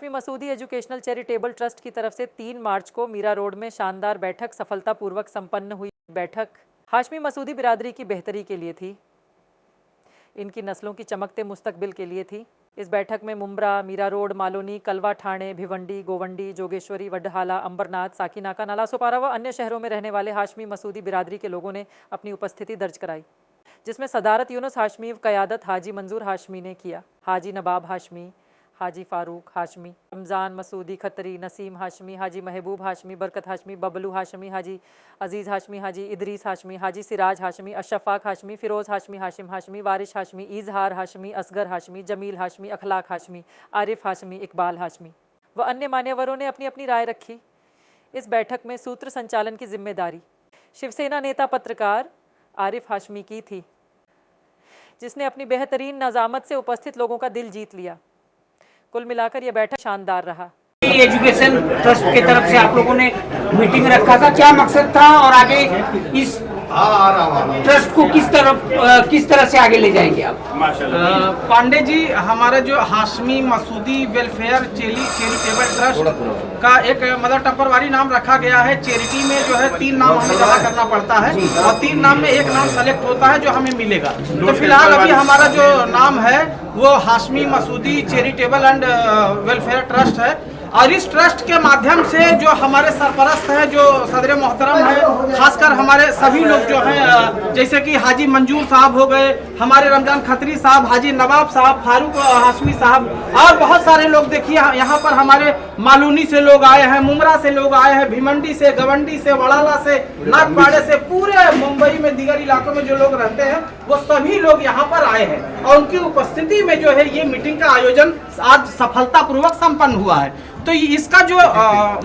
Hashmi Masoodi educational charitable trust की तरफ से 3 मार्च को मीरा रोड में शानदार बैठक सफलतापूर्वक संपन्न हुई। बैठक हाशमी मसूदी बिरादरी की बेहतरी के लिए थी, इनकी नस्लों की चमकते मुस्तकबिल के लिए थी। इस बैठक में मुंब्रा, मीरा रोड, मालोनी, कलवा, ठाणे, भिवंडी, गोवंडी, जोगेश्वरी, वडहाला, अंबरनाथ, साकीनाका, नालासोपारा व अन्य शहरों में रहने वाले हाशमी मसूदी बिरादरी के लोगों ने अपनी उपस्थिति दर्ज कराई, जिसमें सदारत यूनुस हाशमी व क़यादत हाजी मंजूर हाशमी ने किया। हाजी नवाब हाशमी, हाजी फारूक हाशमी, रमज़ान मसूदी खतरी, नसीम हाशमी, हाजी महबूब हाशमी, बरकत हाशमी, बबलू हाशमी, हाजी अजीज़ हाशमी, हाजी इदरीस हाशमी, हाजी सिराज हाशमी, अशफ़ाक हाशमी, फ़िरोज़ हाशमी, हाशिम हाशमी, वारिश हाशमी, इजहार हाशमी, असगर हाशमी, जमील हाशमी, अखलाक हाशमी, आरिफ हाशमी, इकबाल हाशमी व अन्य मान्यवरों ने अपनी अपनी राय रखी। इस बैठक में सूत्र संचालन की जिम्मेदारी शिवसेना नेता पत्रकार आरिफ हाशमी की थी, जिसने अपनी बेहतरीन नज़ामत से उपस्थित लोगों का दिल जीत लिया। कुल मिलाकर यह बैठक शानदार रहा। एजुकेशन ट्रस्ट की तरफ से आप लोगों ने मीटिंग रखा था, क्या मकसद था और आगे इस ट्रस्ट को किस तरह से आगे ले जाएंगे आप? पांडे जी, हमारा जो Hashmi Masoodi welfare charitable trust का एक मतलब टप्परवारी नाम रखा गया है। चैरिटी में जो है 3 नाम हमें जमा करना पड़ता है और 3 नाम में एक नाम सेलेक्ट होता है जो हमें मिलेगा। तो फिलहाल अभी हमारा जो नाम है वो Hashmi Masoodi charitable and welfare trust है और इस ट्रस्ट के माध्यम से जो हमारे सरपरस्त हैं, जो सदर मोहतरम है, खासकर हमारे सभी लोग जो हैं, जैसे कि हाजी मंजूर साहब हो गए, हमारे रमजान खतरी साहब, हाजी नवाब साहब, फारूक हाशमी साहब और बहुत सारे लोग। देखिए यहाँ पर हमारे मालूनी से लोग आए हैं, मुमरा से लोग आए हैं, भिवंडी से, गवंडी से, वड़ाला से, नागपाड़े से, पूरे मुंबई में दीगर इलाकों में जो लोग रहते हैं वो सभी लोग यहाँ पर आए हैं और उनकी उपस्थिति में जो है ये मीटिंग का आयोजन आज सफलतापूर्वक संपन्न हुआ है। तो इसका जो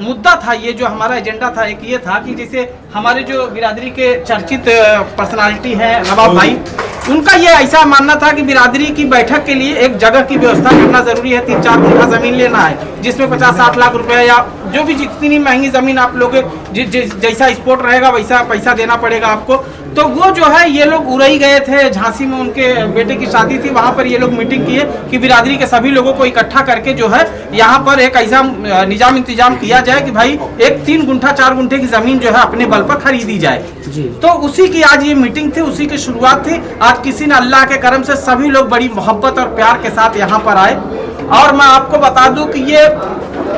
मुद्दा था, ये जो हमारा एजेंडा था, एक ये था कि जैसे हमारे जो बिरादरी के चर्चित पर्सनालिटी है नवाब भाई, उनका ये ऐसा मानना था कि बिरादरी की बैठक के लिए एक जगह की व्यवस्था करना जरूरी है। 3-4 गुंठा जमीन लेना है जिसमें 50-60 लाख रुपए या जो भी जितनी महंगी जमीन आप लोग जैसा स्पोर्ट रहेगा वैसा पैसा देना पड़ेगा आपको। तो वो जो है ये लोग उड़ई गए थे, झांसी में उनके बेटे की शादी थी, वहां पर ये लोग मीटिंग किए कि बिरादरी के सभी लोगों को इकट्ठा करके जो है यहाँ पर एक ऐसा निजाम इंतजाम किया जाए कि भाई एक 3 गुंठा 4 गुंठे की जमीन जो है अपने बल पर खरीदी जाए। तो उसी की आज ये मीटिंग थी, उसी की शुरुआत थी। आज किसी ने अल्लाह के करम से सभी लोग बड़ी मोहब्बत और प्यार के साथ यहाँ पर आए और मैं आपको बता दूं कि ये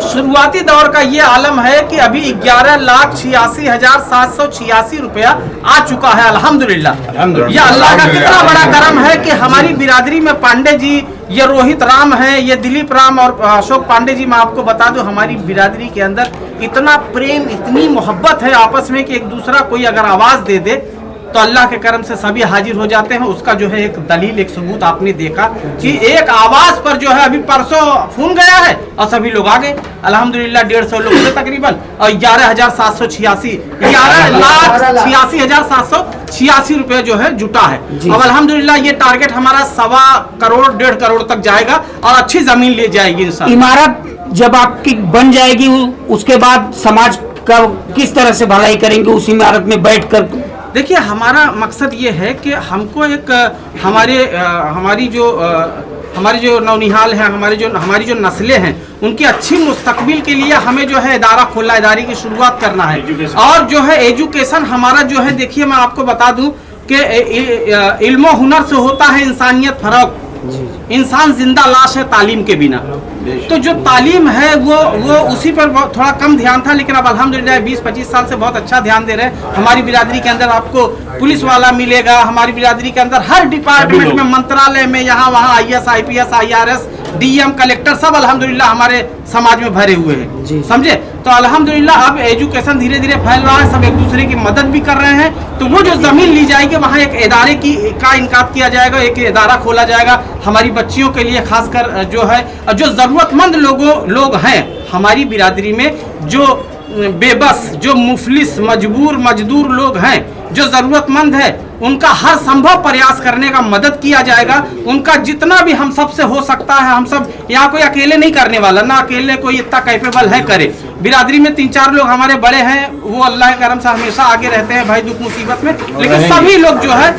शुरुआती दौर का ये आलम है कि अभी 11,86,786 रुपया आ चुका है। अल्हम्दुलिल्लाह, ये अल्लाह का कितना बड़ा करम है कि हमारी बिरादरी में पांडे जी, ये रोहित राम है, ये दिलीप राम और अशोक पांडे जी, मैं आपको बता दूं हमारी बिरादरी के अंदर इतना प्रेम, इतनी मोहब्बत है आपस में कि एक दूसरा कोई अगर आवाज दे दे तो अल्लाह के करम से सभी हाजिर हो जाते हैं। उसका जो है एक दलील, एक सबूत आपने देखा कि एक आवाज पर जो है अभी परसों फोन गया है और सभी लोग आ गए। अल्हम्दुलिल्लाह 150 लोग थे तकरीबन और 11,86,786 रुपए जो है जुटा है। अब अल्हम्दुलिल्लाह ये टारगेट हमारा 1.25 करोड़ 1.5 करोड़ तक जाएगा और अच्छी जमीन ले जाएगी इंशाल्लाह। इमारत जब आपकी बन जाएगी उसके बाद समाज का किस तरह से भलाई करेंगे उस इमारत में बैठ कर? देखिए, हमारा मकसद ये है कि हमको एक हमारी जो नौनिहाल है, हमारी जो नस्लें हैं, उनकी अच्छी मुस्तकबिल के लिए हमें जो है इदारा खोलना, इदारे की शुरुआत करना है। और जो है एजुकेशन हमारा जो है, देखिए मैं आपको बता दूं कि इल्म हुनर से होता है इंसानियत फर्क। इंसान जिंदा लाश है तालीम के बिना। तो जो तालीम है वो उसी पर थोड़ा कम ध्यान था, लेकिन अब अल्हम्दुलिल्लाह 20-25 साल से बहुत अच्छा ध्यान दे रहे हैं। हमारी बिरादरी के अंदर आपको पुलिस वाला मिलेगा, हमारी बिरादरी के अंदर हर डिपार्टमेंट में, मंत्रालय में, यहाँ वहाँ IAS, IPS, IRS, DM, collector सब अल्हम्दुलिल्लाह हमारे समाज में भरे हुए हैं, समझे। तो अल्हम्दुलिल्लाह अब एजुकेशन धीरे धीरे फैल रहा है, सब एक दूसरे की मदद भी कर रहे हैं। तो वो जो जमीन ली जाएगी वहाँ एक इदारे का इनकाद किया जाएगा, एक इदारा खोला जाएगा हमारी बच्चियों के लिए, खासकर जो है जो जरूरतमंद लोग हैं हमारी बिरादरी में, जो बेबस, जो मुफलिस, मजबूर, मजदूर लोग हैं, जो जरूरतमंद है, उनका हर संभव प्रयास करने का मदद किया जाएगा। उनका जितना भी हम सब से हो सकता है, हम सब यहाँ कोई अकेले नहीं करने वाला, ना अकेले कोई इतना कैपेबल है करे। बिरादरी में 3-4 लोग हमारे बड़े हैं, वो अल्लाह के करम से हमेशा आगे रहते हैं भाई दुख मुसीबत में, लेकिन सभी लोग जो है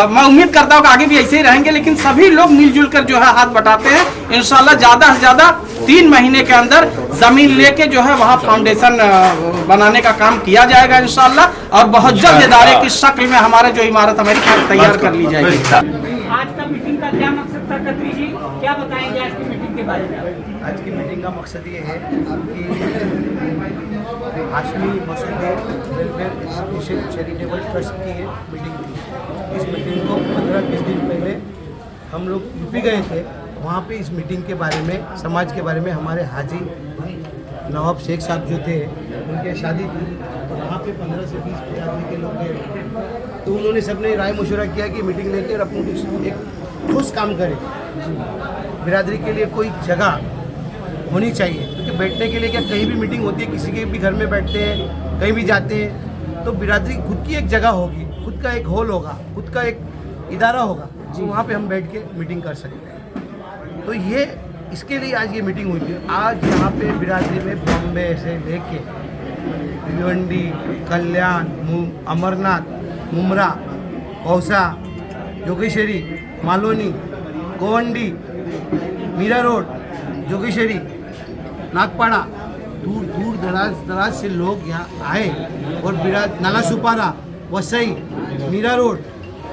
मैं उम्मीद करता हूँ कि आगे भी ऐसे ही रहेंगे, लेकिन सभी लोग मिलजुल कर जो है हाथ बटाते हैं। इंशाल्लाह ज़्यादा से ज़्यादा 3 महीने के अंदर जमीन लेके जो है वहाँ फाउंडेशन बनाने का काम किया जाएगा इंशाल्लाह, और बहुत जल्द इदारे की शक्ल में हमारे जो इमारत हमारी तैयार कर ली जाएगी। आज का मीटिंग का क्या मकसद था खत्री जी, क्या बताएंगे आज की मीटिंग के बारे में? आज की मीटिंग का मकसद ये है आपकी Hashmi Masoodi welfare education charitable trust की है मीटिंग थी। इस मीटिंग को 15-20 दिन पहले हम लोग यूपी गए थे। वहाँ पे इस मीटिंग के बारे में, समाज के बारे में हमारे हाजी नवाब शेख साहब जो थे उनके शादी थी, तो वहाँ पे 15 से 20 आदमी के लोग गए, तो उन्होंने सबने राय मशवरा किया कि मीटिंग लेकर अपने कुछ एक ठोस काम करें। बिरादरी के लिए कोई जगह होनी चाहिए, क्योंकि बैठने के लिए क्या कहीं भी मीटिंग होती है, किसी के भी घर में बैठते हैं, कहीं भी जाते हैं, तो बिरादरी खुद की एक जगह होगी, खुद का एक हॉल होगा, खुद का एक इदारा होगा, तो वहाँ पे हम बैठ के मीटिंग कर सकते हैं। तो ये इसके लिए आज ये मीटिंग हुई थी। आज यहाँ पे बिरादरी में बॉम्बे से लेके भिवंडी, कल्याण, अमरनाथ, मुमरा, कौसा, जोगेश्वरी, मालोनी, गोवंडी, मीरा रोड, जोगेश्वरी, नागपाड़ा, दूर दूर दराज से लोग यहाँ आए और नाला सुपारा, वसई, मीरा रोड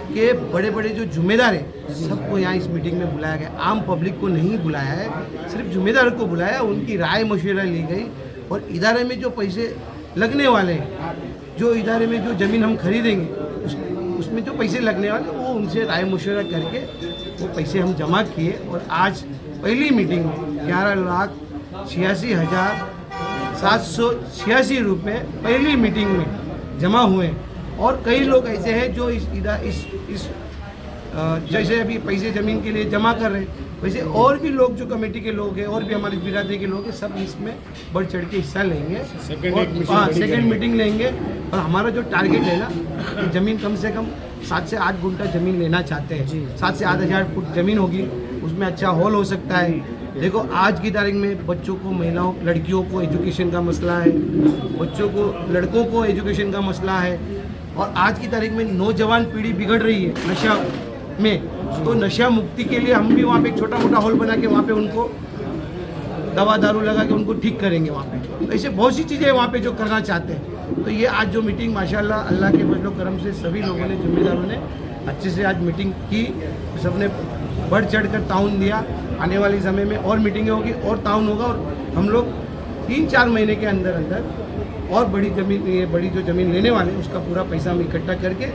के बड़े बड़े जो जुम्मेदार हैं सबको यहाँ इस मीटिंग में बुलाया गया। आम पब्लिक को नहीं बुलाया है, सिर्फ जुम्मेदार को बुलाया, उनकी राय मशवरा ली गई और इदारे में जो पैसे लगने वाले हैं, जो इदारे में जो ज़मीन हम खरीदेंगे उसमें जो पैसे लगने वाले वो उनसे राय मशवरा करके वो पैसे हम जमा किए। और आज पहली मीटिंग में 11,86,786 रुपये पहली मीटिंग में जमा हुए। और कई लोग ऐसे हैं जो इस जैसे अभी पैसे ज़मीन के लिए जमा कर रहे हैं, वैसे और भी लोग जो कमेटी के लोग हैं और भी हमारी बिरादरी के लोग हैं, सब इसमें बढ़ चढ़ के हिस्सा लेंगे। सेकेंड मीटिंग लेंगे। और हमारा जो टारगेट है ना, ज़मीन कम से कम 7 से 8 गुंठा ज़मीन लेना चाहते हैं। 7 से 8,000 फुट ज़मीन होगी, उसमें अच्छा हॉल हो सकता है। देखो आज की तारीख में बच्चों को, महिलाओं, लड़कियों को एजुकेशन का मसला है, बच्चों को, लड़कों को एजुकेशन का मसला है। और आज की तारीख में नौजवान पीढ़ी बिगड़ रही है नशा में, तो नशा मुक्ति के लिए हम भी वहाँ पे एक छोटा मोटा हॉल बना के वहाँ पे उनको दवा दारू लगा के उनको ठीक करेंगे वहाँ पे। तो ऐसे बहुत सी चीज़ें वहाँ पे जो करना चाहते हैं। तो ये आज जो मीटिंग माशाल्लाह अल्लाह के फजलो करम से सभी लोगों ने, जिम्मेदारों ने अच्छे से आज मीटिंग की, सबने बढ़ चढ़ कर ताउन दिया। आने वाले समय में और मीटिंगें होगी और ताउन होगा, और हम लोग 3-4 महीने के अंदर अंदर और बड़ी ज़मीन, ये बड़ी जो ज़मीन लेने वाले उसका पूरा पैसा हम इकट्ठा करके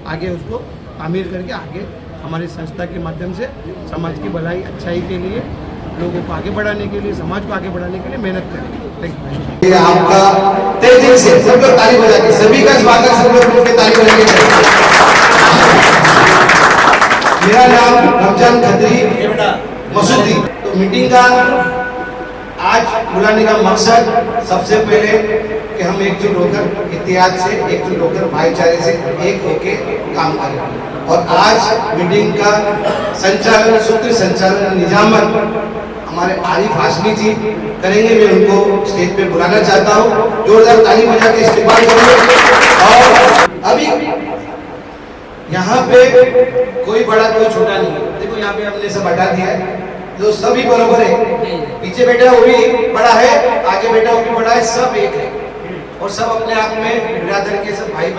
आगे उसको तामीर करके आगे हमारी संस्था के माध्यम से समाज की भलाई अच्छाई के लिए, लोगों को आगे बढ़ाने के लिए, समाज को आगे बढ़ाने के लिए मेहनत करेंगे। Thank you. आपका तेजी से सब लोग ताली बजा के, सभी का स्वागत सब लोग मिलकर ताली बजा के करें। मेरा नाम रमजान खत्री मसूदी। तो मीटिंग का आज बुलाने का मकसद सबसे पहले कि हम एकजुट होकर, इत्तेहाद से एकजुट होकर, भाईचारे से एक होके काम करें। और आज मीटिंग का संचालन, सूत्र संचालन, निजामत हमारे आरिफ हाशमी जी करेंगे। मैं उनको स्टेज पे बुलाना चाहता हूँ, जोरदार ताली बजा के इस्तेमाल करेंगे। और अभी यहाँ पे कोई बड़ा कोई छोटा नहीं है। देखो यहाँ पे हमने सब हटा दिया है, जो सभी बराबर है। पीछे बैठा वो भी बड़ा है, आगे बैठा वो भी बड़ा है, सब एक है और सब अपने आप में बिरादर के सब भाई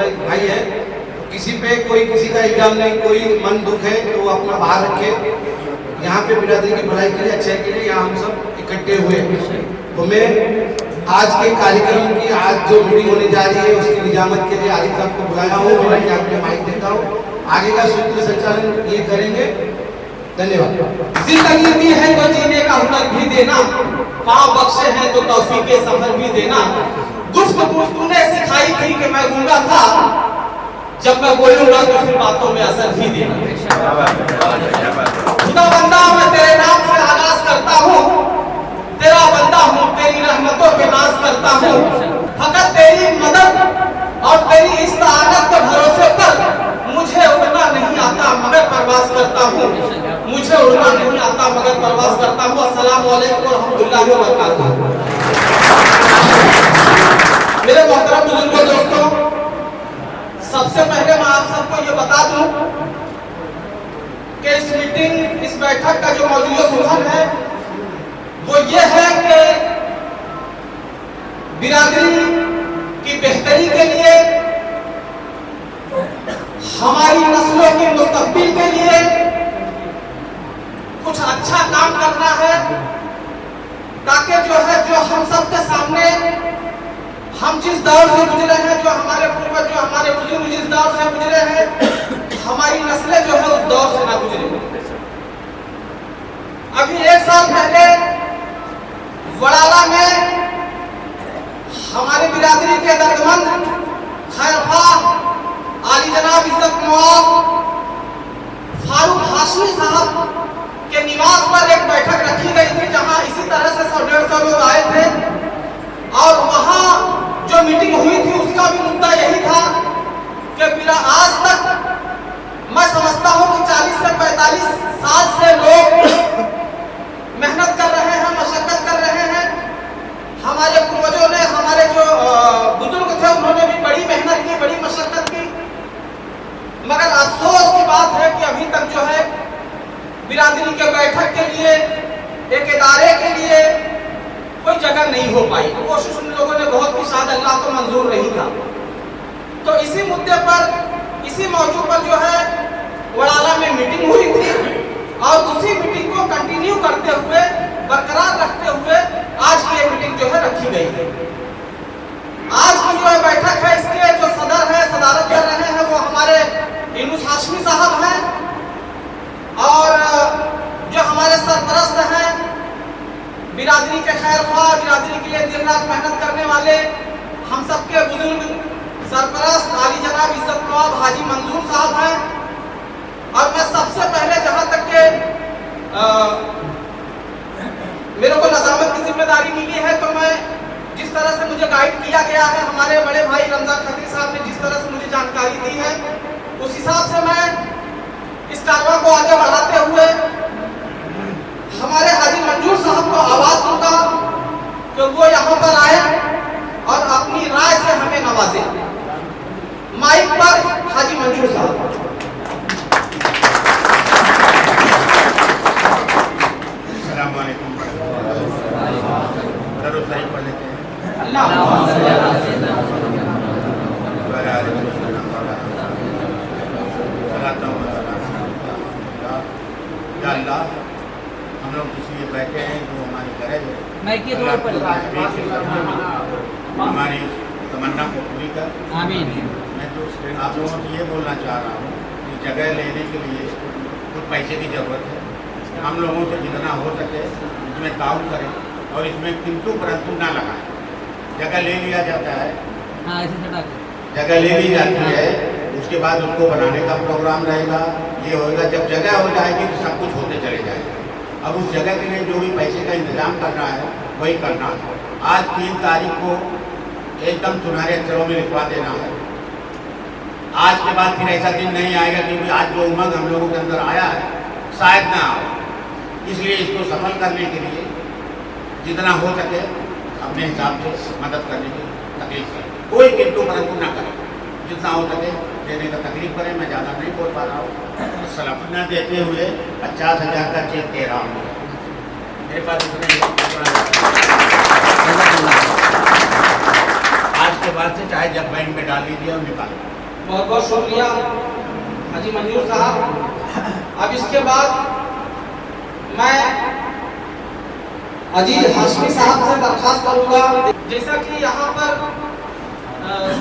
है। किसी पे कोई किसी का इल्जाम नहीं, कोई मन दुख है तो वो अपना बाहर रखे। यहाँ पे बिरादरी की भलाई के लिए, अच्छाई के लिए यहाँ हम सब इकट्ठे हुए। तो मैं आज के कार्यक्रम की, आज जो मीटिंग होने जा रही है उसकी निजामत के लिए आरिफ साहब को बुलाया हूँ। मैं क्या आपको माइक देता हूँ, आगे का सूत्र संचालन ये करेंगे। धन्यवाद। जिंदगी दी है तो जीने का हुनर भी देना, पाँव बख्शे हैं तो तौफीके सफर भी देना। गुफ्तगू तूने सिखाई थी कि मैं गूंगा था, जब मैं बोलूंगा तो फिर बातों में असर भी देना। खुदा बंदा मैं तेरे नाम से आगाज करता हूँ, तेरा बंदा हूँ, तेरी रहमतों पे नाज करता हूँ। फकत तेरी मदद और तेरी इस्ताअनत के भरोसे पर मुझे उड़ना नहीं आता मगर परवाज करता हूँ। मुझे उड़ना नहीं आता मगर परवाज करता हूँ। अस्सलाम वालेकुम व रहमतुल्लाहि व बरकातहू। सबसे पहले मैं आप सबको ये बता दूं कि इस बैठक का जो मौजूदा सुधार है वो ये है कि बिरादरी की बेहतरी के लिए, हमारी नस्लों के मुस्तकबिल के लिए कुछ अच्छा काम करना है, ताकि जो हम सबके सामने हम जिस दौर से गुजरे हैं, जो हमारे पूर्वज, जो हमारे बुजुर्ग जिस दौर से गुजरे हैं, हमारी नस्लें जो है उस दौर से ना गुजरे। अभी 1 साल पहले वड़ाला में हमारे बिरादरी के दर्दमंद खैरख्वाह आली जनाब इज्जत नवाब फारूक हाशमी साहब के निवास पर एक बैठक रखी गई थी, जहां इसी तरह से 100-150 लोग आए थे और वहां जो मीटिंग हुई थी उसका भी मुद्दा यही था कि आज तक मैं समझता हूं कि 40 से 45 साल से लोग मेहनत कर रहे हैं, मशक्कत कर रहे हैं। हमारे पूर्वजों ने, हमारे जो बुजुर्ग थे, उन्होंने भी बड़ी मेहनत की, बड़ी मशक्कत की, मगर अफसोस की बात है कि अभी तक जो है बिरादरी के बैठक के लिए, एक इदारे के लिए कोई जगह नहीं हो पाई। कोशिश उन लोगों ने बहुत की, शायद अल्लाह को मंजूर नहीं था। तो इसी मुद्दे पर, इसी मौजू पर जो है वड़ाला में मीटिंग हुई थी और उसी मीटिंग को कंटिन्यू करते हुए, बरकरार रखते हुए आज की ये मीटिंग जो है रखी गई है। आज की जो है बैठक है, इसके जो सदर है, सदारत कर रहे हैं, वो हमारे यूनुस हाशमी साहब हैं और जो हमारे सरपरस्त हैं, बिरादरी के खैरख्वाह, बिरादरी के लिए दिन रात मेहनत करने वाले हम सबके बुजुर्ग सरपरस्त आली जनाब इज्जत नवाब हाजी मंजूर साहब हैं। और मैं सबसे पहले, जहां तक के मेरे को नज़ामत की जिम्मेदारी मिली है, तो मैं जिस तरह से मुझे गाइड किया गया है, हमारे बड़े भाई रमजान खत्री साहब ने जिस तरह से मुझे जानकारी दी है, उस हिसाब से मैं इस कारवां को आगे बढ़ाते हुए हमारे हाजी मंजूर साहब को आवाज दूंगा कि वो यहाँ पर आए और अपनी राय से हमें नवाजे। माइक पर हाजी मंजूर साहब। दरूद पढ़ लेते हैं। अल्लाह हम लोग इसलिए बैठे हैं जो हमारी गरज है, हमारी तमन्ना को पूरी कर। आमीन। मैं तो आप लोगों से ये बोलना चाह रहा हूँ कि जगह लेने के लिए कुछ पैसे की ज़रूरत है। हम लोगों से जितना हो सके इसमें ताउन करें और इसमें किंतु परंतु ना लगाएं। जगह ले लिया जाता है, जगह ले ली जाती है, उसके बाद उसको बनाने का प्रोग्राम रहेगा, ये होगा। जब जगह हो जाएगी तो सब कुछ होते चले जाएगा। अब उस जगह के लिए जो भी पैसे का इंतजाम करना है वही करना है। आज 3 तारीख को एकदम सुनहरे अक्षरों में लिखवा देना है। आज के बाद फिर ऐसा दिन नहीं आएगा, क्योंकि आज जो उमंग हम लोगों के अंदर आया है शायद ना आए। इसलिए इसको सफल करने के लिए जितना हो सके अपने हिसाब से मदद करने की तकलीफ करें, कोई किंतु परंतु ना करें। जितना हो सके देने का तकलीफ करें। मैं ज़्यादा नहीं बोल पा रहा हूँ। सलाम न देते हुए 50,000 का चेक दे रहा हूँ। मेरे पास इतने आज के बाद से चाहे जब बैंक में डाल लीजिए और निकाल। बहुत बहुत शुक्रिया हाजी मंजूर साहब। अब इसके बाद मैं अजीज हाशमी साहब से दरख्वास्त करूंगा, जैसा कि यहाँ पर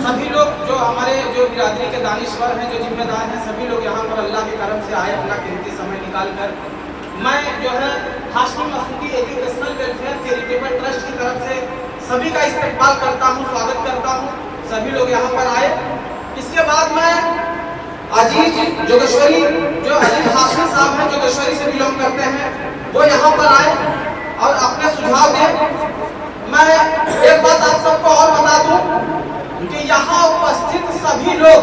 सभी लोग जो हमारे जो बिरादरी के दानिश्वर हैं, जो जिम्मेदार हैं, सभी लोग यहाँ पर अल्लाह के करम से आए, अपना कीमती समय निकाल कर। मैं जो है Hashmi Masoodi educational welfare charitable trust की तरफ से सभी का इस्तेमाल करता हूँ, स्वागत करता हूँ। सभी लोग यहाँ पर आए। इसके बाद मैं अजीज जोगेश्वरी, जो अजीज हाशमी साहब हैं, जोगेश्वरी से बिलोंग करते हैं, वो यहाँ पर आए और अपने सुझाव दें। मैं एक बात आप सबको और बता दूं कि यहाँ उपस्थित सभी लोग,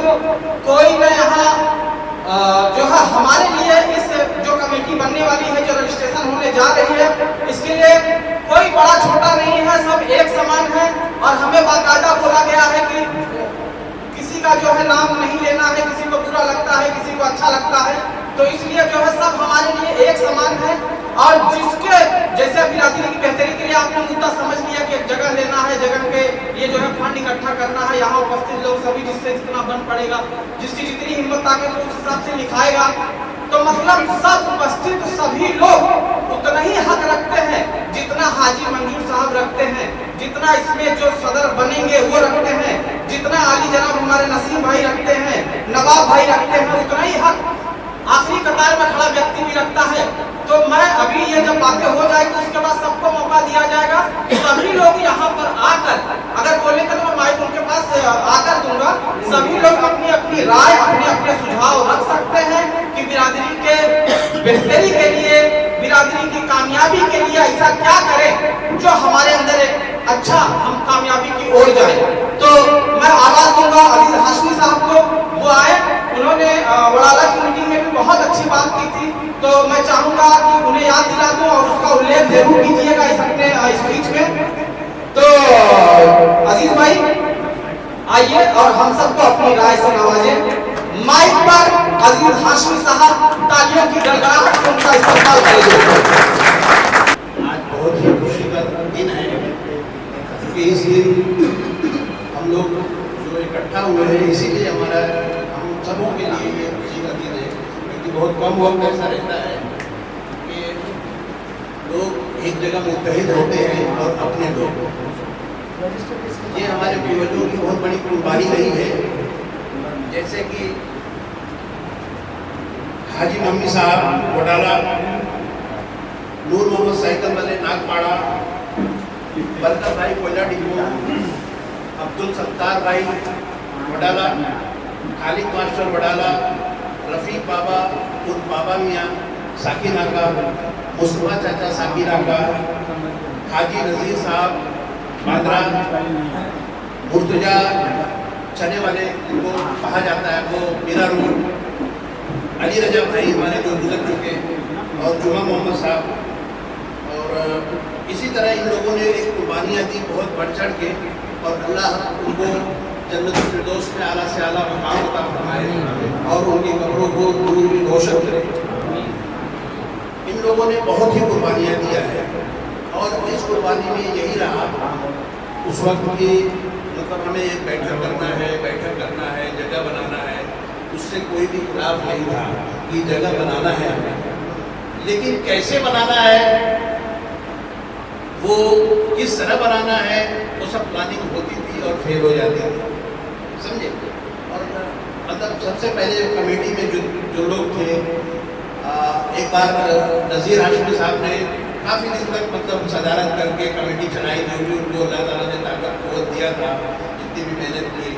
कोई न यहाँ जो है हमारे लिए इस जो कमेटी बनने वाली है, जो रजिस्ट्रेशन होने जा रही है, इसके लिए कोई बड़ा छोटा नहीं है, सब एक समान है। और हमें बाकायदा बोला गया है कि किसी का जो है नाम नहीं लेना है, किसी को बुरा लगता है, किसी को अच्छा लगता है, तो इसलिए जो है सब हमारे लिए एक समान है। और जिसके जैसे बिरादरी की बेहतरी के लिए आपने मुद्दा समझ लिया कि एक जगह लेना है, जगह पे ये जो है फंड इकट्ठा करना है, यहाँ उपस्थित लोग सभी जिससे जितना बन पड़ेगा, जिसकी जितनी हिम्मत ताकत उस हिसाब से लिखाएगा, तो मतलब सब उपस्थित सभी लोग उतना ही हक रखते हैं जितना हाजी मंजूर साहब रखते हैं, जितना इसमें जो सदर बनेंगे वो रखते हैं, जितना आली जनाब हमारे नसीम भाई रखते हैं, नवाब भाई रखते हैं, उतना ही हक आखिरी कतार में खड़ा व्यक्ति भी रखता है। तो मैं अभी ये जब बातें हो जाएगी उसके बाद सबको मौका दिया जाएगा, सभी लोग यहाँ पर आकर, अगर बोले तो मैं माइक उनके पास आकर दूंगा, सभी लोग अपनी अपनी राय, अपने अपने सुझाव रख सकते हैं कि बिरादरी के बेहतरी के लिए, बिरादरी की कामयाबी के लिए ऐसा क्या करें जो हमारे अंदर एक अच्छा हम कामयाबी की ओर जाए। तो मैं आवाज दूंगा अजीज हाशमी साहब को, वो आए, उन्होंने वड़ाला की मीटिंग में भी बहुत अच्छी बात की थी, तो मैं चाहूंगा कि उन्हें याद दिला दूं और उसका उल्लेख जरूर कीजिएगा इस अपने स्पीच में। तो अजीज भाई आइए और हम सबको अपनी राय से नवाजें। माइक पर अजीज हाशमी साहब तालियों की गड़गड़ाहट से उनका इस्तेमाल करेंगे। आज बहुत ही खुशी का दिन है कि इस दिन हम लोग जो इकट्ठा हुए हैं, इसीलिए हमारा हम सबों के लिए ये खुशी का दिन है, क्योंकि बहुत कम वक्त ऐसा रहता है कि लोग एक जगह मुत्तहिद होते हैं और अपने लोग, ये हमारे पूर्वजों की बहुत बड़ी कुर्बानी रही है। जैसे कि हाजी मम्मी साहब वडाला, नूर मोहम्मद साइकिल वाले नागपाड़ा, बरकत भाई कोयला डिपो, अब्दुल सत्तार भाई वडाला, खालिद मास्टर वडाला, रफीक बाबा उर्फ बाबा मियाँ साकिना का, मुस्तफा चाचा साकिना का, हाजी नज़ीर साहब बांद्रा, मुर्तजा चने वाले को कहा जाता है, वो मीरा रोड, अली रजा भाई हमारे जो गुजर चुके, और जुमा मोहम्मद साहब, और इसी तरह इन लोगों ने एक कुर्बानियाँ दी बहुत बढ़ चढ़ के, और अल्लाह उनको जन्नतुल फिरदौस में आला से आला मकाम अता फरमाए और उनकी कब्रों को दूर में रोशन करे। इन लोगों ने बहुत ही कुर्बानियाँ दिया है, और इस कुर्बानी में यही रहा उस वक्त की, मतलब हमें एक बैठक करना है, जगह बनाना है, उससे कोई भी खिलाफ नहीं था कि जगह बनाना है हमें, लेकिन कैसे बनाना है, वो किस तरह बनाना है, वो सब प्लानिंग होती थी और फेल हो जाती थी, समझे। और मतलब सबसे पहले कमेटी में जो लोग थे, एक बार नज़ीर हाशमी साहब ने काफ़ी दिन तक मतलब सदारत करके कमेटी चलाई, जो भी उनको अल्लाह ताला ने ताकत क़ुव्वत दिया था, जितनी भी मेहनत की।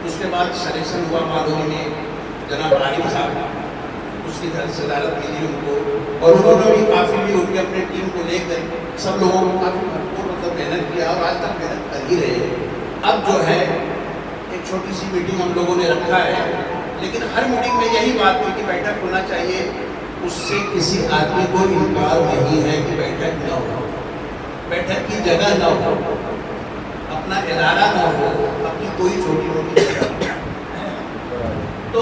उसके बाद सिलेक्शन हुआ मालूनी में, जनाब आरिफ साहब, उसकी सदारत मिली उनको, और उन्होंने भी काफ़ी भी उनके अपने टीम को लेकर सब लोगों को काफ़ी भरपूर मतलब मेहनत किया, और आज तक मेहनत कर ही रहे हैं। अब जो है एक छोटी सी मीटिंग हम लोगों ने रखा है, लेकिन हर मीटिंग में यही बात थी कि बैठक होना चाहिए, उससे किसी आदमी को इनकार नहीं है कि बैठक न हो, बैठक की जगह न हो, अपना इदारा न हो, अपनी कोई छोटी मोटी जगह। तो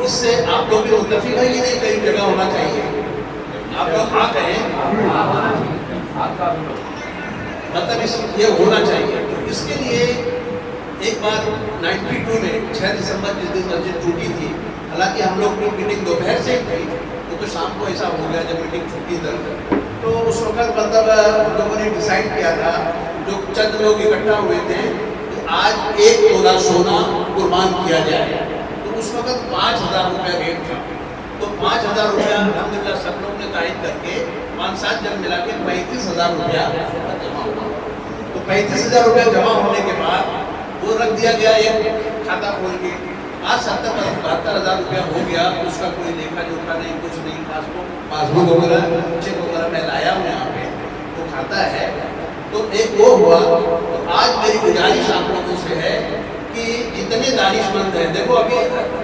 इससे आप लोग भी मुत्तफिक है कि नहीं कई जगह होना चाहिए, आप लोग हाँ कहें, मतलब इस ये होना चाहिए। तो इसके लिए एक बार 92 में 6 दिसंबर जिस दिन मस्जिद छूटी थी, हालांकि हम लोग की मीटिंग दोपहर से थी, तो शाम को ऐसा हो गया जब मीटिंग छुट्टी तक, तो उस वक्त मतलब हम लोगों ने डिसाइड किया था, जो चंद लोग इकट्ठा हुए थे, कि आज 1 तोला सोना कुर्बान किया जाए। तो उस वक्त 5,000 रुपया रेट था, तो 5,000 रुपया अल्हम्दुलिल्लाह सब लोग ने तारीफ करके 5-7 जन मिला के 35,000 रुपया जमा हुआ। तो 35,000 रुपया जमा होने के बाद वो रख दिया गया एक खाता खोल के। आज 70-72,000 रुपया हो गया, उसका कोई लेखा जोखा नहीं, कुछ नहीं, पासबुक वगैरह चेक वगैरह मैं लाया हूँ यहाँ पे, तो खाता है। तो एक वो हुआ। तो आज मेरी गुजारिश आप लोगों से है कि जितने दानिशमंद हैं, देखो अभी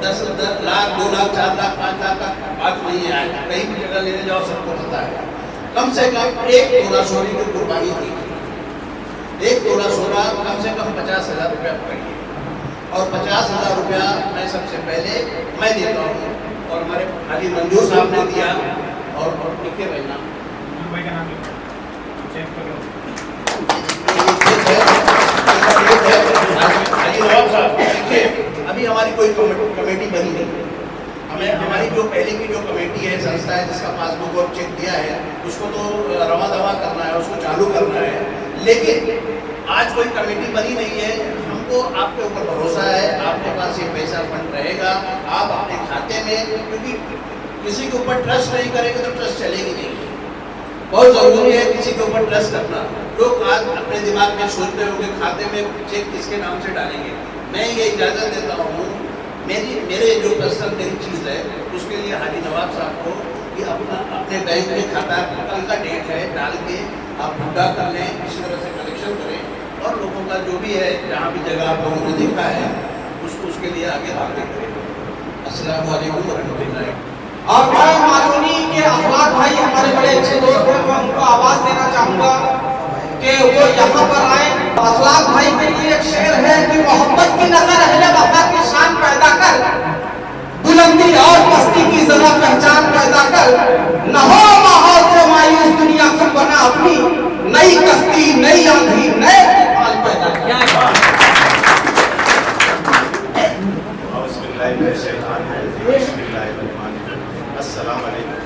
10 लाख 2 लाख 4 लाख 5 लाख का बात नहीं है, कहीं भी जगह लेने जाओ सबको पता है। कम से कम 1 तोला सोने की कुर्बानी की, 1 तोला सोना कम से कम 50,000 रुपया पकड़िए। और 50,000 रुपया मैं सबसे पहले मैं देता हूँ और हमारे हाजी मंजूर साहब ने दिया और लिखे रहना हाजी नवाब साहब देखिए, अभी हमारी कोई कमेटी बनी नहीं। हमें हमारी जो पहले की जो कमेटी है, संस्था है, जिसका पासबुक और चेक दिया है, उसको तो रवा दवा करना है, उसको चालू करना है। लेकिन आज कोई कमेटी बनी नहीं है। हमको आपके ऊपर भरोसा है, आपके पास ये पैसा फंड रहेगा, आप अपने खाते में, क्योंकि किसी के ऊपर ट्रस्ट नहीं करेंगे तो ट्रस्ट चलेगी नहीं। बहुत जरूरी है किसी के ऊपर ट्रस्ट करना। लोग आज अपने दिमाग में सोचते होंगे खाते में चेक किसके नाम से डालेंगे। मैं ये इजाज़त देता हूँ, मेरे जो पर्सनल मेरी चीज़ है उसके लिए हाजी नवाब साहब को कि अपने बैंक में खाता कल का डेट है डाल के आप भुगतान कर लें, इसी तरह से कलेक्शन करें और लोगों का जो भी है जहाँ भी जगह आप लोगों ने देखा है उसके लिए आगे बातें करें। अस्सलाम वालेकुम रहमतुल्लाह। और मैं मालूनी के अखलाक भाई हमारे बड़े अच्छे दोस्त हैं, मैं उनको आवाज देना चाहूंगा कि वो यहाँ पर आए। अखलाक भाई के लिए एक शेर है कि मोहब्बत की नजर अहले वफा की शान पैदा कर, बुलंदी और पस्ती की जरा पहचान पैदा कर, न हो माहौल से मायूस दुनिया खुद बना अपनी नई कश्ती, नई आंधी, नए तूफान पैदा कर। अस्सलाम वालेकुम।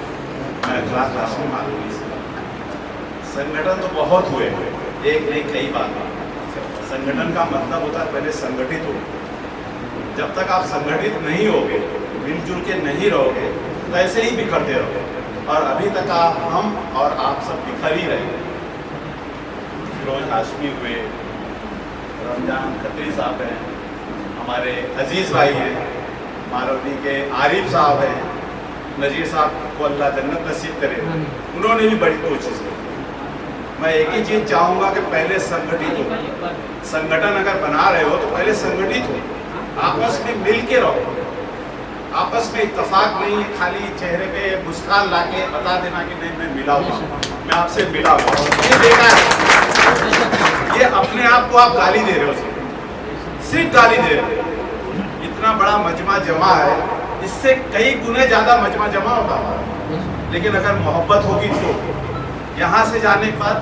मैं इखलास राशि मालूमी से। संगठन तो बहुत हुए, एक नहीं कई बार। संगठन का मतलब होता है पहले संगठित हो। जब तक आप संगठित नहीं होगे, मिलजुल के नहीं रहोगे, तो ऐसे ही बिखरते रहोगे। और अभी तक हम और आप सब बिखर ही रहे। फिरोज हाशमी हुए, रमजान खत्री साहब हैं, हमारे अजीज़ भाई हैं, मालवनी के आरिफ साहब हैं, नजीर साहब को अल्लाह जन्नत नसीब करे, उन्होंने भी बड़ी कोशिश की। मैं एक ही चीज़ चाहूँगा कि पहले संगठित हो। संगठन अगर बना रहे हो तो पहले संगठित हो, आपस में मिल के रहो। आपस में इत्तेफाक नहीं है खाली चेहरे पे मुस्कान लाके बता देना कि नहीं मैं मिला हुआ, मैं आपसे मिला हुआ, ये देखा है। ये अपने आप को आप गाली दे रहे हो, सिर्फ गाली दे रहे हो। इतना बड़ा मजमा जमा है, इससे कई गुने ज़्यादा मजमा जमा होगा। लेकिन अगर मोहब्बत होगी तो यहाँ से जाने के बाद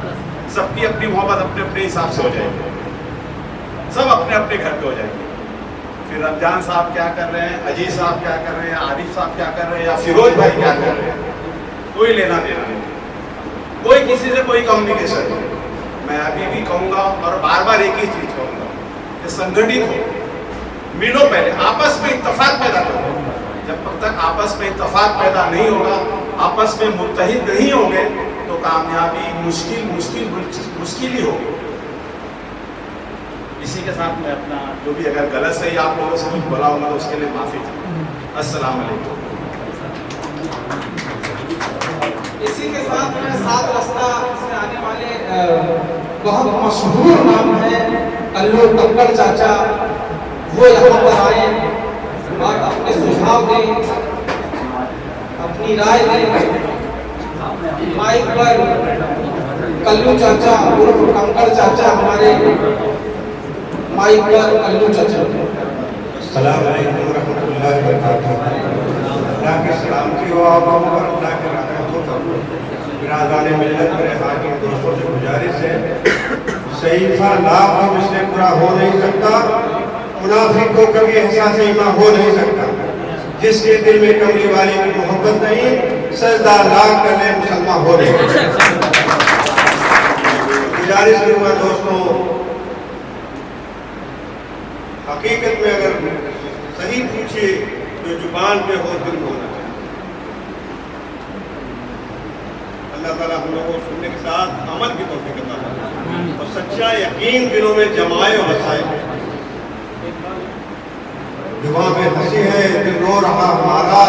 सबकी अपनी मोहब्बत अपने अपने हिसाब से हो जाएगी, सब अपने अपने घर पे हो जाएंगे। फिर रमजान साहब क्या कर रहे हैं, अजीज साहब क्या कर रहे हैं, आरिफ साहब क्या कर रहे हैं, या फिरोज भाई क्या कर रहे हैं, कोई लेना देना नहीं, कोई किसी से कोई कम्युनिकेशन नहीं। मैं अभी भी कहूँगा और बार बार एक ही चीज़ कहूँगा कि संगठित हो, मिलो, पहले आपस में इत्तेफाक पैदा करो। जब तक आपस में इत्तेफाक पैदा नहीं होगा, आपस में मुत्तहिद नहीं होंगे, तो कामयाबी मुश्किल ही होगी। इसी के साथ मैं अपना जो भी अगर गलत सही आप लोगों से कुछ बोला होगा तो उसके लिए माफ़ी चाहूँ। अस्सलाम वालेकुम। इसी के साथ में सात रास्ता से आने वाले बहुत मशहूर नाम है कल्लू टक्कर चाचा, वो यहाँ पर आए और अपने सुझाव दें, अपनी राय दें। माइक पर कल्लू चाचा उर्फ कंकड़ चाचा हमारे माइक पर कल्लू चाचा। अस्सलाम वालेकुम रहमतुल्लाहि व बरकातहू। अल्लाह की सलामती हो आप लोगों पर, अल्लाह की रहमत हो। बिरादरान मिल्लत मेरे हाकिम दोस्तों से गुजारिश है, सहीफा लाभ हम इससे पूरा हो नहीं सकता, मुनाफिक को कभी एहसास ईमान हो नहीं सकता। जिसके दिल में कमली वाली की मोहब्बत नहीं, सजदा लाख कर ले मुसलमान हो नहीं सकता। गुजारिश करूँगा दोस्तों, हकीकत में अगर सही पूछिए तो जुबान पे हो, दिल में होना चाहिए। अल्लाह ताला हम लोगों को सुनने के साथ अमल की तौफीक अता फरमाए और सच्चा यकीन दिलों में जमाए और बसाए। जुबान पे हंसी है, दिल रो रहा हमारा,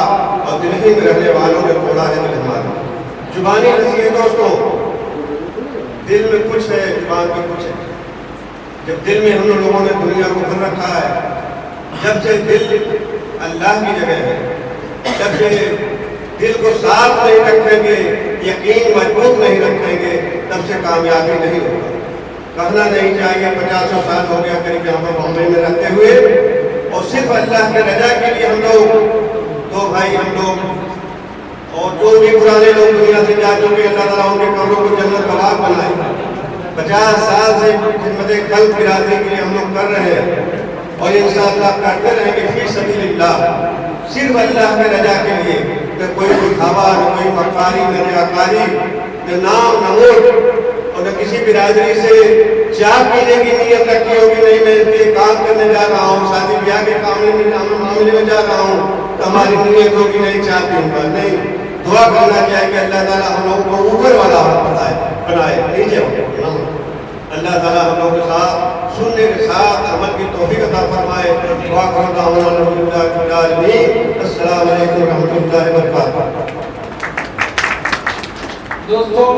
और दिल ही में रहने वालों ने तोड़ा है दिल हमारा। जुबानी हंसी है दोस्तों, दिल में कुछ है, जुबान पे कुछ है। जब दिल में हम लोगों ने दुनिया को भर रखा है, जब से दिल अल्लाह की जगह है, जब से दिल को साफ नहीं रखेंगे, यकीन मजबूत नहीं रखेंगे, तब से कामयाबी नहीं होगी। कहना नहीं चाहिए 50 साल हो गया करीब यहाँ पर बॉम्बे में रहते हुए, सिर्फ अल्लाह के रजा के लिए हम लोग दो भाई हम लोग और जो भी पुराने लोग दुनिया से जा चुके अल्लाह ताला उनके कब्रों को जन्नत बलाग बनाए। 50 साल से खिदमत कल्ब बिरादरी के लिए हम लोग कर रहे हैं और इंशाअल्लाह करते रहेंगे फी सबीलिल्लाह, सिर्फ अल्लाह के रजा के लिए। न कोई दिखावा, न कोई मक्कारी, न रियाकारी, न नाम, न वोट और न किसी बिरादरी से चाय पीने की नीयत रखी होगी नहीं मैं इसके काम करने जा रहा हूँ, शादी ब्याह के मामले में जा रहा हूँ तो हमारी नीयत होगी नहीं चाय पीऊंगा। नहीं, दुआ करना चाहिए कि अल्लाह ताला हम लोगों को ऊपर वाला बनाए, नीचे हो। अल्लाह ताला हम लोगों के साथ सुनने के साथ अमल की तौफीक अता फरमाए। अस्सलाम वालेकुम रहमतुल्लाहि व बरकातहू। दोस्तों,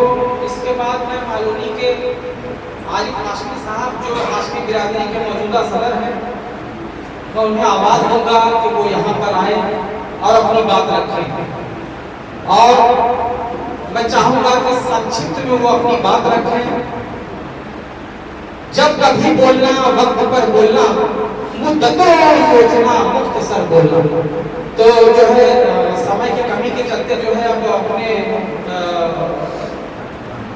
इसके बाद मैं मालूनी के आरिफ हाशमी साहब जो हाशमी बिरादरी के मौजूदा सदर हैं, मैं उन्हें आवाज़ दूंगा कि वो यहाँ पर आए और अपनी बात रखें और मैं चाहूँगा कि संक्षिप्त में वो अपनी बात रखें। जब कभी बोलना वक्त पर बोलना, मुद्दतों सोचना, मुख्तसर बोलना। तो जो है समय की कमी के चलते जो है अब अपने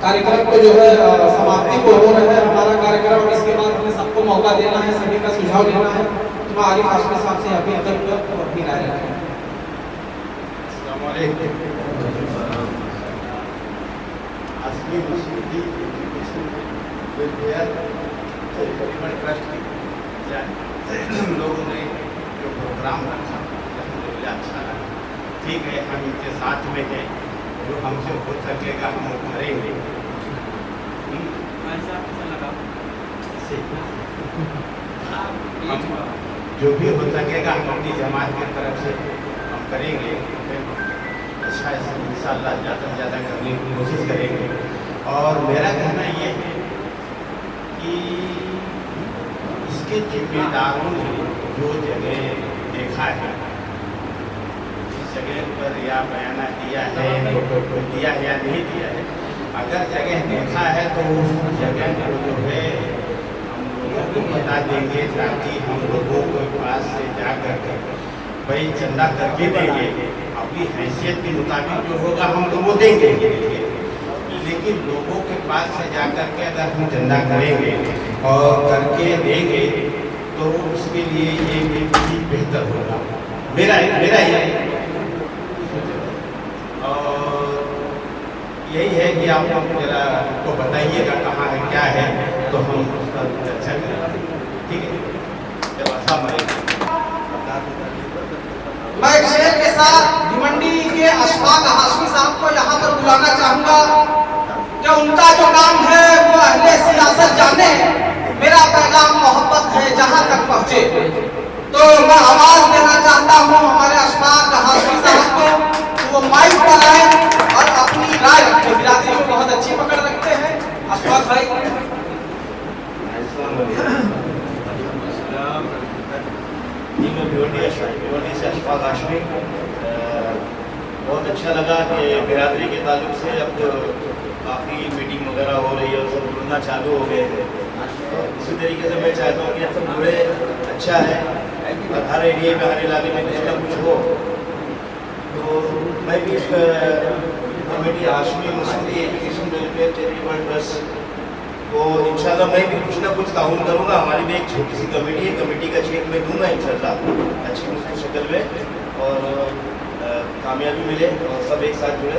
कार्यक्रम को जो है समाप्ति को हो रहा है हमारा कार्यक्रम। इसके बाद हमें सबको मौका देना है, सभी का सुझाव लेना है। तो मैं आरिफ हाशमी साहब से अभी तक अपनी राय रखें। Hashmi Masoodi education welfare charitable trust की लोगों ने जो प्रोग्राम रखा मुझे अच्छा लगा। ठीक है, हम इनके साथ में हैं, जो हमसे हो सकेगा हम करेंगे। जो भी हो सकेगा हम अपनी जमात की तरफ से हम करेंगे। अच्छा इंशाअल्लाह ज़्यादा से ज़्यादा करने की कोशिश करेंगे। और मेरा कहना ये है कि इसके जिम्मेदारों ने जो जगह देखा है, इस जगह पर या बयाना दिया है, प्रोटोकॉल दिया है या नहीं दिया है, अगर जगह देखा है तो उस जगह को जो है हम लोगों को बता देंगे ताकि हम लोगों के पास से जा कर भाई चंदा करके देंगे। अपनी हैसियत के मुताबिक जो होगा हम तो वो देंगे, लेकिन लोगों के पास से जा कर के अगर हम चंदा करेंगे और करके देंगे तो उसके लिए ये भी बेहतर होगा। मेरा ये और यही है कि आप जरा को बताइएगा कहाँ है क्या है तो हम उस पर चर्चा करेंगे। ठीक है, मैं एक शेर के साथ भिवंडी के अशफाक हाशमी साहब को यहाँ पर बुलाना चाहूँगा कि उनका जो नाम है वो अहले सियासत जाने, मेरा पैगाम मोहब्बत है जहाँ तक पहुँचे। तो मैं आवाज़ देना चाहता हूँ हमारे अशफाक हाशमी साहब को, वो माइक पर आए और अपनी राय रखें। बिरादरी में बहुत अच्छी पकड़ रखते हैं अशफाक भाई। भिवंडी से अशफाक हाशमी। बहुत अच्छा लगा कि बिरादरी के ताल्लुक से अब तो काफ़ी मीटिंग वगैरह हो रही है और सब जुड़ना चालू हो गए हैं। इसी तरीके से मैं चाहता हूँ कि सब जुड़े, अच्छा है और हर एरिया में हर इलाके में कुछ ना कुछ हो। तो मैं भी इस committee Hashmi Masoodi education welfare charitable trust तो इंशाल्लाह मैं भी कुछ ना कुछ ताउन करूँगा। हमारी भी एक छोटी सी कमेटी है, कमेटी का चेक मैं दूंगा इंशाल्लाह अच्छी मुझको शक्ल में और कामयाबी मिले और सब एक साथ जुड़े।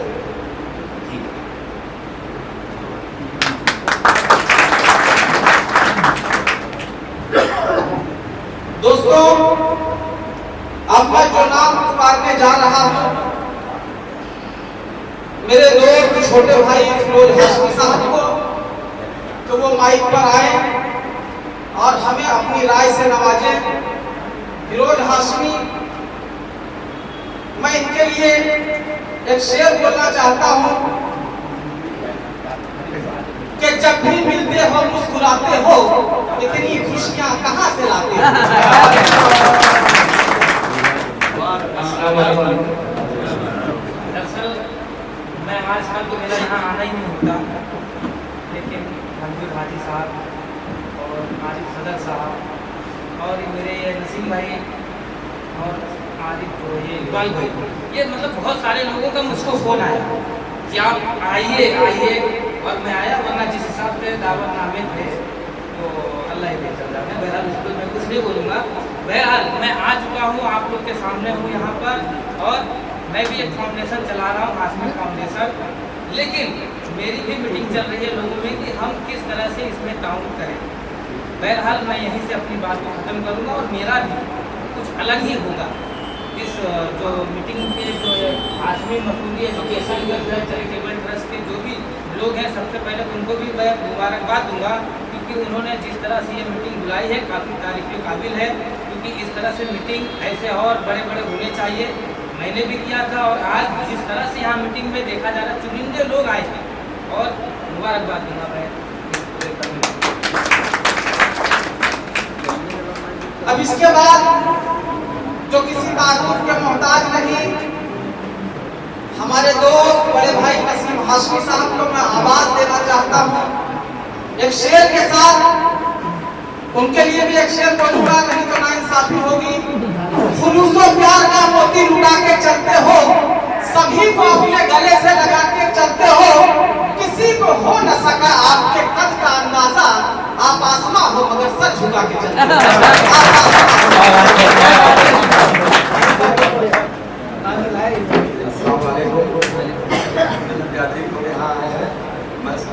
ठीक है। दोस्तों, अब मैं जो नाम पुकारने जा रहा हूँ, मेरे दोस्त छोटे भाई फिरोज हाशमी साहब को, तो वो माइक पर आए और हमें अपनी राय से नवाजें। फिरोज हाशमी, मैं इनके लिए एक शेर बोलना चाहता हूँ कि जब भी मिलते हो मुस्कुराते हो, इतनी खुशियाँ कहाँ से लाते हो। दरअसल मैं हर साल तो मेरा यहाँ आना ही नहीं होता, लेकिन मंजूर हाजी साहब और आरिफ सदर साहब और मेरे नसीम भाई और आरिफ ये इकबाल भाई, ये मतलब बहुत सारे लोगों का मुझको फ़ोन आया कि आप आइए आइए, और मैं आया, वरना जिस हिसाब से दावतनामे थे तो अल्लाह ही बेहतर जाने। बहरहाल उस पर मैं कुछ नहीं बोलूँगा। बहरहाल मैं आ चुका हूँ, आप लोग के सामने हूँ यहाँ पर, और मैं भी एक फाउंडेशन चला रहा हूँ, हाशमी फाउंडेशन। लेकिन मेरी भी मीटिंग चल रही है लोगों में कि हम किस तरह से इसमें ताउन करें। बहरहाल मैं यहीं से अपनी बात को ख़त्म करूँगा, और मेरा भी कुछ अलग ही होगा। इस जो मीटिंग के जो Hashmi Masoodi education welfare charitable trust के जो भी लोग हैं, सबसे पहले तो उनको भी मैं मुबारकबाद दूंगा, क्योंकि उन्होंने जिस तरह से ये मीटिंग बुलाई है काफ़ी तारीफ़ के काबिल है। क्योंकि इस तरह से मीटिंग ऐसे और बड़े बड़े होने चाहिए। मैंने भी किया था, और आज जिस तरह से यहाँ मीटिंग में देखा जा रहा है चुनिंदे लोग आए हैं, और मुबारकबाद दूंगा मैं। अब इसके बाद जो किसी तारीफ के मोहताज नहीं, हमारे दोस्त बड़े भाई नसीम हाशमी साहब को मैं आवाज देना चाहता हूँ एक शेर के साथ। उनके लिए भी एक शेर बोलूंगा, नहीं तो नाइंसाफी होगी। खुलूसो प्यार का मोती लुटा के चलते हो, सभी को अपने गले से लगा के चलते हो, किसी को हो न सका आपके कद का अंदाजा, आप आसमां हो मगर सर झुका के चलते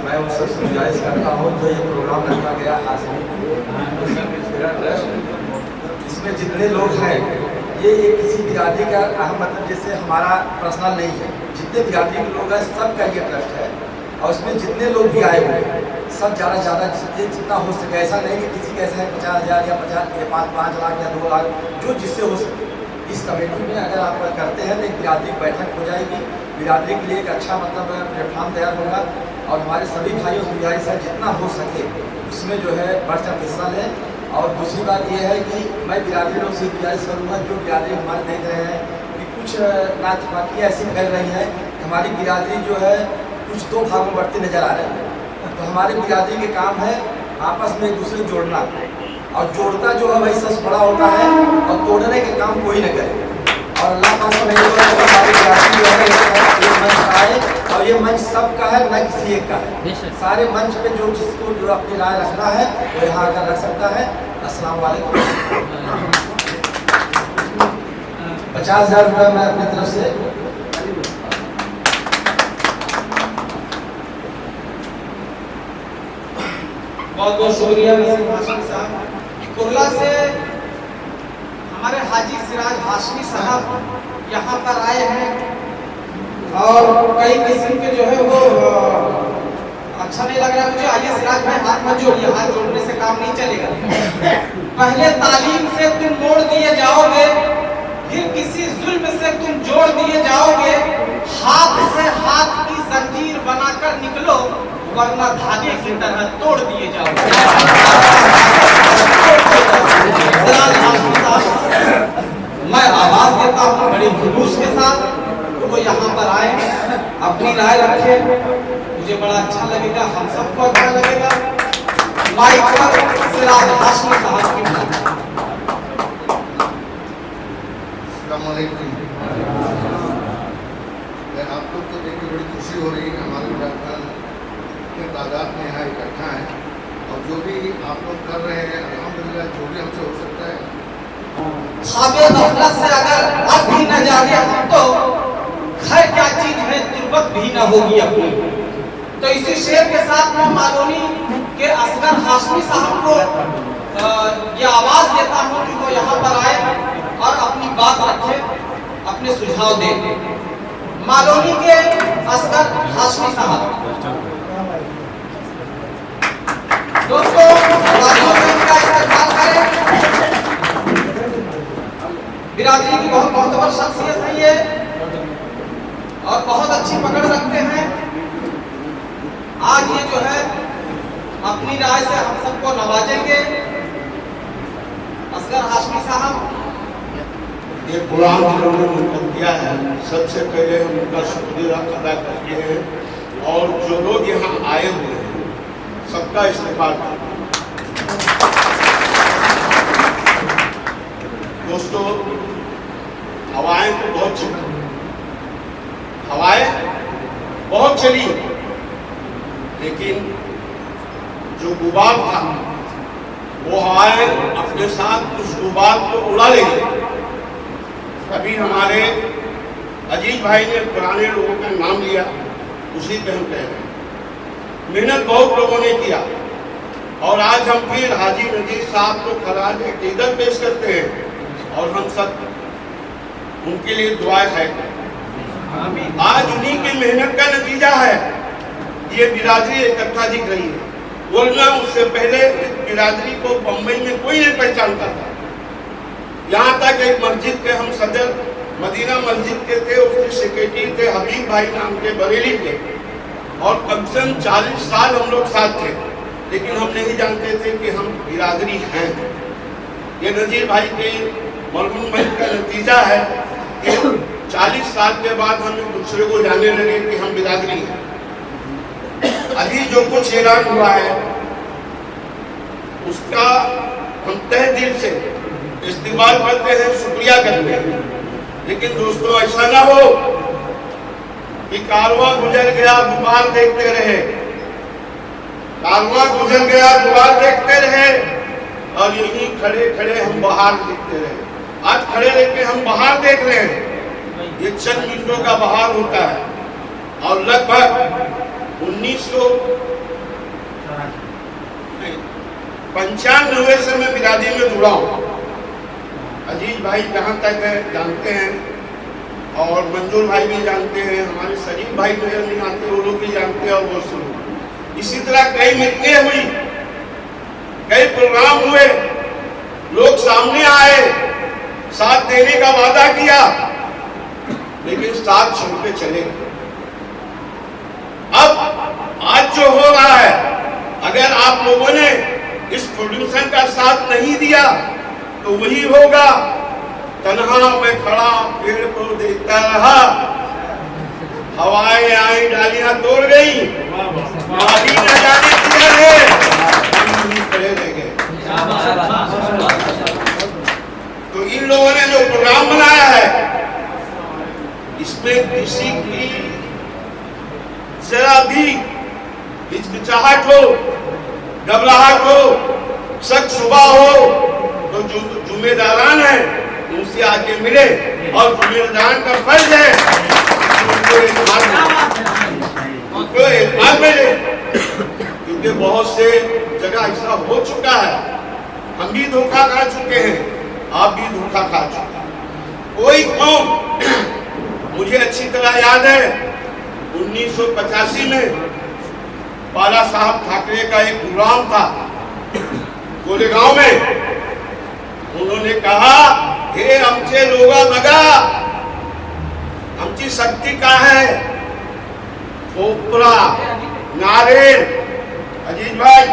मैं उन सबसे गुजारिश करता हूँ जो ये प्रोग्राम रखा गया इसमें जितने लोग हैं ये किसी बिरादरी का अहम मतलब जैसे हमारा पर्सनल नहीं है, जितने बिरादरी के लोग हैं सबका ये ट्रस्ट है। और इसमें जितने लोग भी आए हुए हैं सब ज़्यादा जितना हो सके, ऐसा नहीं कि किसी कैसे है 50,000 या 5 लाख या 2 लाख, जो जिससे हो सके। इस कमेटी में अगर आप करते हैं तो एक बिरादरी बैठक हो जाएगी, बिरादरी के लिए एक अच्छा मतलब प्लेटफॉर्म तैयार होगा। और हमारे सभी भाइयों से गुजारिश है जितना हो सके उसमें जो है बढ़ चढ़ हिस्सा लें। और दूसरी बात यह है कि मैं बिरादरी लोग से गुजारिश करूँगा, जो बिरादरी हमारे देख रहे हैं कि कुछ नाचपाकियाँ ऐसी फैल रही हैं, हमारी बिरादरी जो है कुछ 2 भागों में बढ़ती नजर आ रही है। तो हमारे बिरादरी के काम है आपस में एक दूसरे को जोड़ना, और जोड़ता जो है वही सबसे बड़ा होता है, और तोड़ने के काम कोई न करे। और अल्लाह पाक ने हमारी बिरादरी जो है एक मंच आए, और ये मंच सबका है न किसी एक का है। सारे मंच पे जो जिसको जो अपनी राय रखना है वो यहाँ आकर रख सकता है। अस्सलाम वालेकुम। 50,000 रुपये मैं अपनी तरफ से बहुत बहुत शुक्रिया नसीम हाशमी साहब। कुर्ला से हमारे हाजी सिराज हाशमी साहब यहाँ पर आए हैं, और कई किस्म के जो है वो अच्छा नहीं लग रहा मुझे। आइए सिराज भाई हाथ मत जोड़िए, हाथ जोड़ने से काम नहीं चलेगा। पहले तालीम से तुम मोड़ दिए जाओगे, फिर किसी जुल्म से तुम जोड़ दिए जाओगे। हाथ से हाथ की जंजीर बनाकर निकलो, वरना धागे की तरह तोड़ दिए जाओगे। मैं आवाज देता हूँ बड़ी जुलूस के साथ, वो यहाँ पर आए, अपनी राय रखे, मुझे बड़ा अच्छा लगेगा, हम सबको अच्छा लगेगा। माइक पर सिराज हाशमी साहब की बात। अस्सलाम वालेकुम। मैं आप लोग को देख के बड़ी खुशी हो रही है कि हमारे इलाका के तादाद में यहाँ इकट्ठा है, और जो भी आप लोग कर रहे हैं अल्हम्दुलिल्लाह, जो भी हमसे हो सकता है। ख्वाबे गफलत से अगर अब भी न जागे हम तो खैर क्या चीज है, तुरबत भी न होगी अपनी। तो इसी शेर के साथ मैं मालोनी के असगर हाशमी साहब को ये आवाज देता हूँ कि वो यहाँ पर आए और अपनी बात रखे, अपने सुझाव दे। मालोनी के असगर हाशमी साहब। दोस्तों इनका इस्तेमाल करें। बिरादरी की बहुत मोहतबर शख्सियत है ये, और बहुत अच्छी पकड़ रखते हैं। आज ये जो है अपनी राय से हम सबको नवाजेंगे। असगर हाशमी साहब, ये प्रोग्राम जिन्होंने मुनक़द किया है, सबसे पहले हम उनका शुक्रिया अदा करते हैं, और जो लोग यहाँ आए हुए हैं सबका इस्तेमाल करते हैं। दोस्तों, हवाएं तो बहुत चली, हवाएं बहुत चली, लेकिन जो गुबार था वो हवाएं अपने साथ उस गुबार को उड़ा ले गई। अभी हमारे अजीत भाई ने पुराने लोगों का नाम लिया, उसी पे हम कह रहे हैं। मेहनत बहुत लोगों ने किया और आज हम फिर हाजी नजीर साहब को खराज अकीदत पेश करते हैं और हम सब उनके लिए दुआएं खैर। आज उन्हीं की मेहनत का नतीजा है ये बिरादरी इकट्ठा दिख रही है, वरना उससे पहले बिरादरी को बम्बई में कोई नहीं पहचानता था। यहाँ तक एक मस्जिद के हम सदर मदीना मस्जिद के थे, उसके सेक्रेटरी थे हबीब भाई नाम के, बरेली के, और कम से कम 40 साल हम लोग साथ थे, लेकिन हम नहीं जानते थे कि हम बिरादरी हैं। ये नजीर भाई के मरहूम का नतीजा है कि 40 साल के बाद हम एक दूसरे को जानने लगे कि हम बिरादरी हैं। अभी जो कुछ ऐलान हुआ है उसका हम तहे दिल से इस्तेमाल करते हैं, शुक्रिया करते हैं, लेकिन दोस्तों ऐसा ना हो कि कारवां गुजर गया गुबार देखते रहे, कारवां गुजर गया गुबार देखते रहे और यहीं खड़े खड़े हम बाहर देखते रहे। आज खड़े रहकर हम बाहर देख रहे हैं, ये चंद मिनटों का बाहर होता है और लगभग 1995 से मैं बिरादरी में जुड़ा हूँ। अजीज भाई जहाँ तक है जानते हैं और मंजूर भाई भी जानते हैं, हमारे शरीफ भाई नजर नहीं आते, वो लोग भी जानते हैं और वो सुन। इसी तरह कई मीटिंगें हुई, कई प्रोग्राम हुए, लोग सामने आए, साथ देने का वादा किया, लेकिन साथ छोड़ के चले गए। अब आज जो हो रहा है, अगर आप लोगों ने इस प्रोड्यूसर का साथ नहीं दिया तो वही होगा। तन्हा मैं खड़ा पेड़ को देखता रहा, हवाएं आई डालियां तोड़ गई, माली न जाने किधर है, हम खड़े रह गए। तो इन लोगों ने जो प्रोग्राम बनाया है इसमें किसी की जरा भी हिचकिचाहट हो, घबराहट हो, शक शुबा हो तो जो जिम्मेदारान है उनसे आके मिले और जिम्मेदारान का फर्ज है उनको एतमाद मिले, क्योंकि बहुत से जगह ऐसा हो चुका है, हम भी धोखा खा चुके हैं, आप भी धोखा खा चुके हैं। कोई कौम, मुझे अच्छी तरह याद है 1985 में बाला साहब ठाकरे का एक प्रोग्राम था गोरेगांव में। उन्होंने कहा हे आमचे लोगा बघा, आमची शक्ती काय है, खोपरा नारेल। अजीज भाई,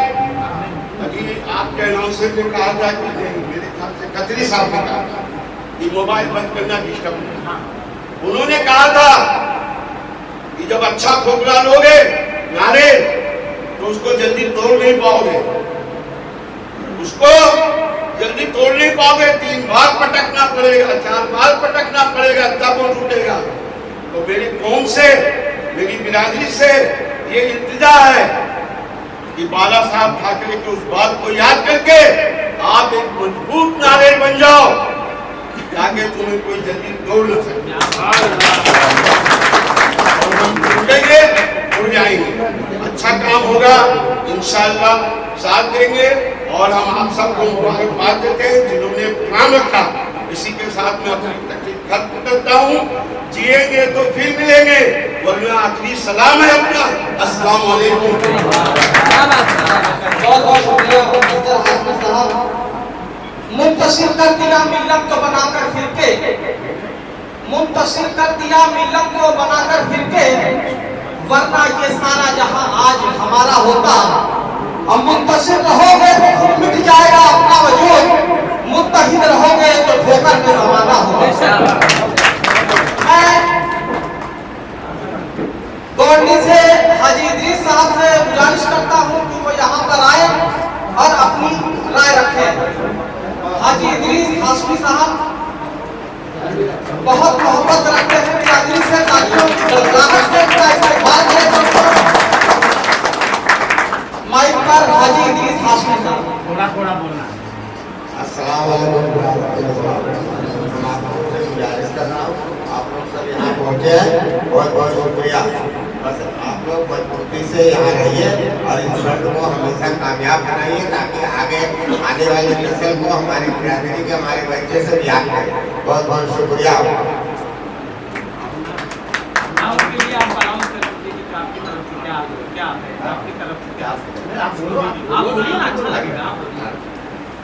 अभी आपके अनाउंसर ने कहा था कि नहीं, मेरे ख्याल से खत्री साहब ने कहा था कि मोबाइल बंद करना डिस्टर्ब नहीं। उन्होंने कहा था कि जब अच्छा खोपरा लोगे नारेल तो उसको जल्दी तोड़ नहीं पाओगे, उसको जल्दी तोड़ नहीं पाओगे, 3 बार पटकना पड़ेगा, 4 बार पटकना पड़ेगा, तब वो टूटेगा। तो मेरी कौम से, मेरी बिरादरी से ये इल्तिजा है कि बाला साहब ठाकरे की उस बात को याद करके आप एक मजबूत नारेल बन जाओ ताकि तुम्हें कोई जल्दी तोड़ न सके। और हम टूटेंगे, उड़ जाएंगे, अच्छा काम होगा, इंशाअल्लाह साथ देंगे। और हम आप सबको मुबारकबाद देते हैं जिन्होंने प्रोग्राम रखा। इसी के साथ मैं अपनी तकलीफ खत्म करता हूँ। जिएंगे तो फिर मिलेंगे, वरना आखिरी सलाम है अपना, अस्सलाम वालेकुम। बहुत बहुत शुक्रिया हाशमी साहब। मुंतशिर कर दिया मिल्लत को बनाकर फिरके, मुंतशिर कर दिया मिल्लत को बनाकर फिरके, वरना ये सारा जहां आज हमारा होता। अब मुंतशिर रहोगे तो खुद मिट जाएगा अपना वजूद, मुत्तहिद रहोगे तो ठोकर में जमाना होगा। मैं गवर्नर से हाजी इदरीस साहब से गुजारिश करता हूं कि वो यहाँ पर आए और अपनी राय रखें। हाजी इदरीस हाशमी साहब गड़गड़ाहट से इसका इस्तेमाल करें दोस्तों। माइक पर हाजी इदरीस हाशमी साहब। थोड़ा थोड़ा बोलना। अस्सलाम वालेकुम। हम आप लोगों से गुजारिश कर रहा हूँ, आप लोग सब यहाँ पहुँचे हैं, बहुत बहुत शुक्रिया। बस आप लोग मजबूती से यहाँ रहिए और इस फ्रंट को हमेशा कामयाब बनाइए ताकि आगे आने वाली नस्ल को हमारी बिरादरी के हमारे बच्चे से याद करें। बहुत बहुत शुक्रिया। उनके लिए आप आराम से रखिए कि आपकी तरफ से क्या है आपकी तरफ से क्या आप बोलिए ना, अच्छा लगेगा।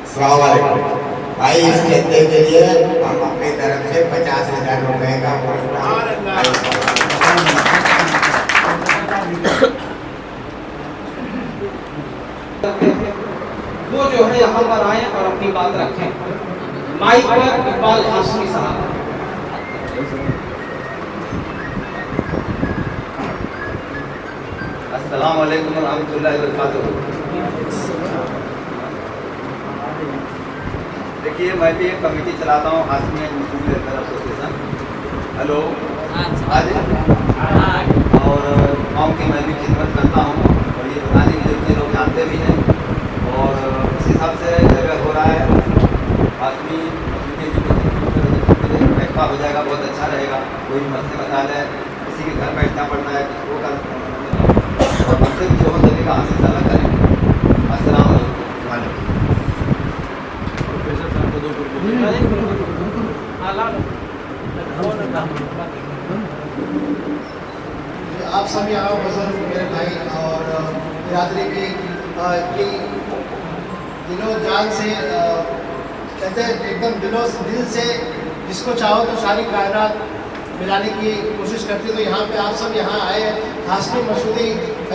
अस्सलाम वालेकुम भाई, इस चंदे के लिए हम अपनी तरफ से 50,000 रुपए का वो जो है यहाँ पर आए और अपनी बात रखें। माइक पर इकबाल हाशमी साहब। अस्सलाम वालेकुम रहमतुल्लाहि व बरकातुहू। देखिए, मैं भी एक कमेटी चलाता हूँ Hashmi Masoodi welfare association. Hello, आज और गाँव की मैं भी खिदमत करता हूँ और ये बताने के लिए लोग जानते भी हैं और इस हिसाब से जगह हो रहा है। हाशमी मसूदी एजुकेशन बैठा हो जाएगा, बहुत अच्छा रहेगा। कोई मसले मसाइल है, किसी के घर बैठना पड़ता है, किसी को और हमसे जो हो सकेगा हम इंशाल्लाह करेंगे। अस्सलाम वालेकुम। आप सब यहाँ बुजुर्ग मेरे भाई और बिरादरी की दिलों जान से कहते हैं एकदम दिल से जिसको चाहो तो सारी कायनात मिलाने की कोशिश करती है। तो यहाँ पे आप सब यहाँ आए हाशमी मसूदी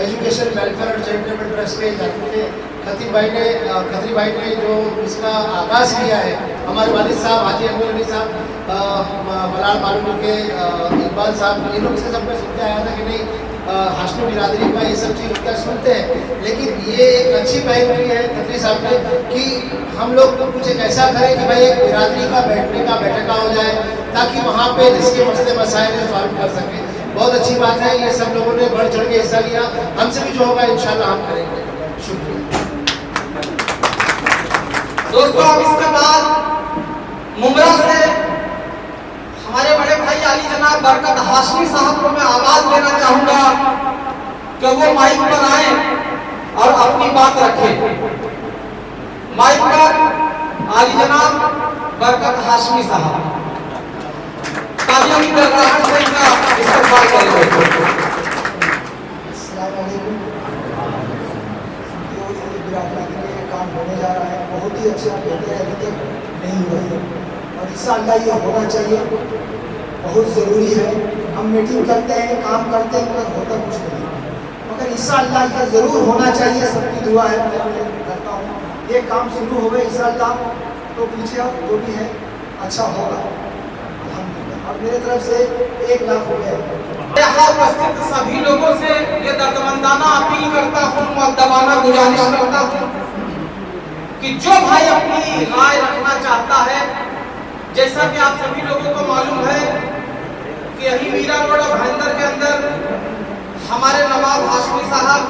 एजुकेशन वेलफेयर और चैरिटेबल ट्रस्ट के जाते खत्री भाई ने जो इसका आगाज़ किया है, हमारे वालिद साहब हाजी अनवर अली साहब, मलाल मालूम के इकबाल साहब, इन लोग से सब मैं सुनते आया था कि नहीं हाशमी बिरादरी का ये सब चीज़ उनका सुनते हैं, लेकिन ये एक अच्छी पहल की है खत्री साहब ने कि हम लोग कुछ एक ऐसा करें कि भाई एक बिरादरी का बैठने का बैठका हो जाए ताकि वहाँ पे जिसके मसले मसाइल सॉल्व कर सकें। बहुत अच्छी बात है, ये सब लोगों ने बढ़ चढ़ के हिस्सा लिया। हमसे भी जो होगा इंशाल्लाह हम करेंगे। शुक्रिया दोस्तों। अब इसके बाद मुमरा से हमारे बड़े भाई अली जनाब बरकत हाशमी साहब को मैं आवाज देना चाहूंगा कि वो माइक पर आए और अपनी बात रखें। माइक पर अली जनाब बरकत हाशमी साहब तालियों की गड़गड़ाहट से इनका इस्तेमाल करेंगे। काम होने जा रहा है, बहुत ही अच्छा बेहतर है, अभी तक नहीं हुआ है और इंशाअल्लाह ये होना चाहिए, बहुत ज़रूरी है। हम मीटिंग करते हैं, काम करते हैं, मगर होता कुछ नहीं, मगर इंशाअल्लाह ये ज़रूर होना चाहिए। सबकी दुआ है, मैं करता हूँ ये काम शुरू हो गए इंशाअल्लाह, तो पीछे जो भी है अच्छा होगा अल्हम्दुलिल्लाह। और मेरे तरफ से 1 लाख हो गया। यहाँ उपस्थित सभी लोगों से ये दर्दमंदाना अपील करता हूँ, मुअद्दबाना गुजारिश करता हूँ कि जो भाई अपनी राय रखना चाहता है, जैसा कि आप सभी लोगों को मालूम है कि यही मीरा रोड और भाईंदर के अंदर हमारे नवाब हाशमी साहब,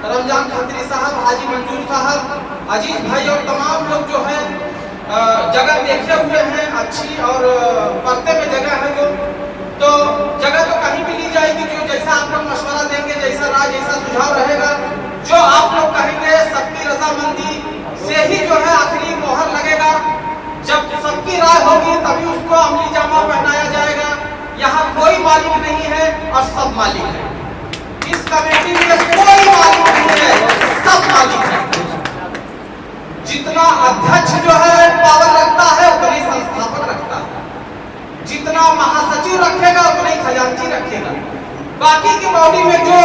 रमजान खत्री साहब, हाजी मंजूर साहब, अजीज भाई और तमाम लोग जो है जगह देखे हुए हैं अच्छी और पर्दे में जगह है वो, तो जगह तो कहीं भी ली जाएगी। जो जैसा आप लोग मशवरा देंगे, जैसा राय जैसा सुझाव रहेगा, जो आप लोग कहेंगे, सबकी रजामंदी से ही जो है आखिरी मोहर लगेगा। जब सबकी राय होगी तभी उसको अमली जामा पहनाया जाएगा। यहाँ कोई मालिक नहीं है और सब मालिक है। इस कमेटी में कोई मालिक नहीं है, सब मालिक है। जितना अध्यक्ष जो है पावर रखता है उतना ही संस्थापक रखता है, जितना महासचिव रखेगा उतना ही खजांची रखेगा, बाकी की बॉडी में जो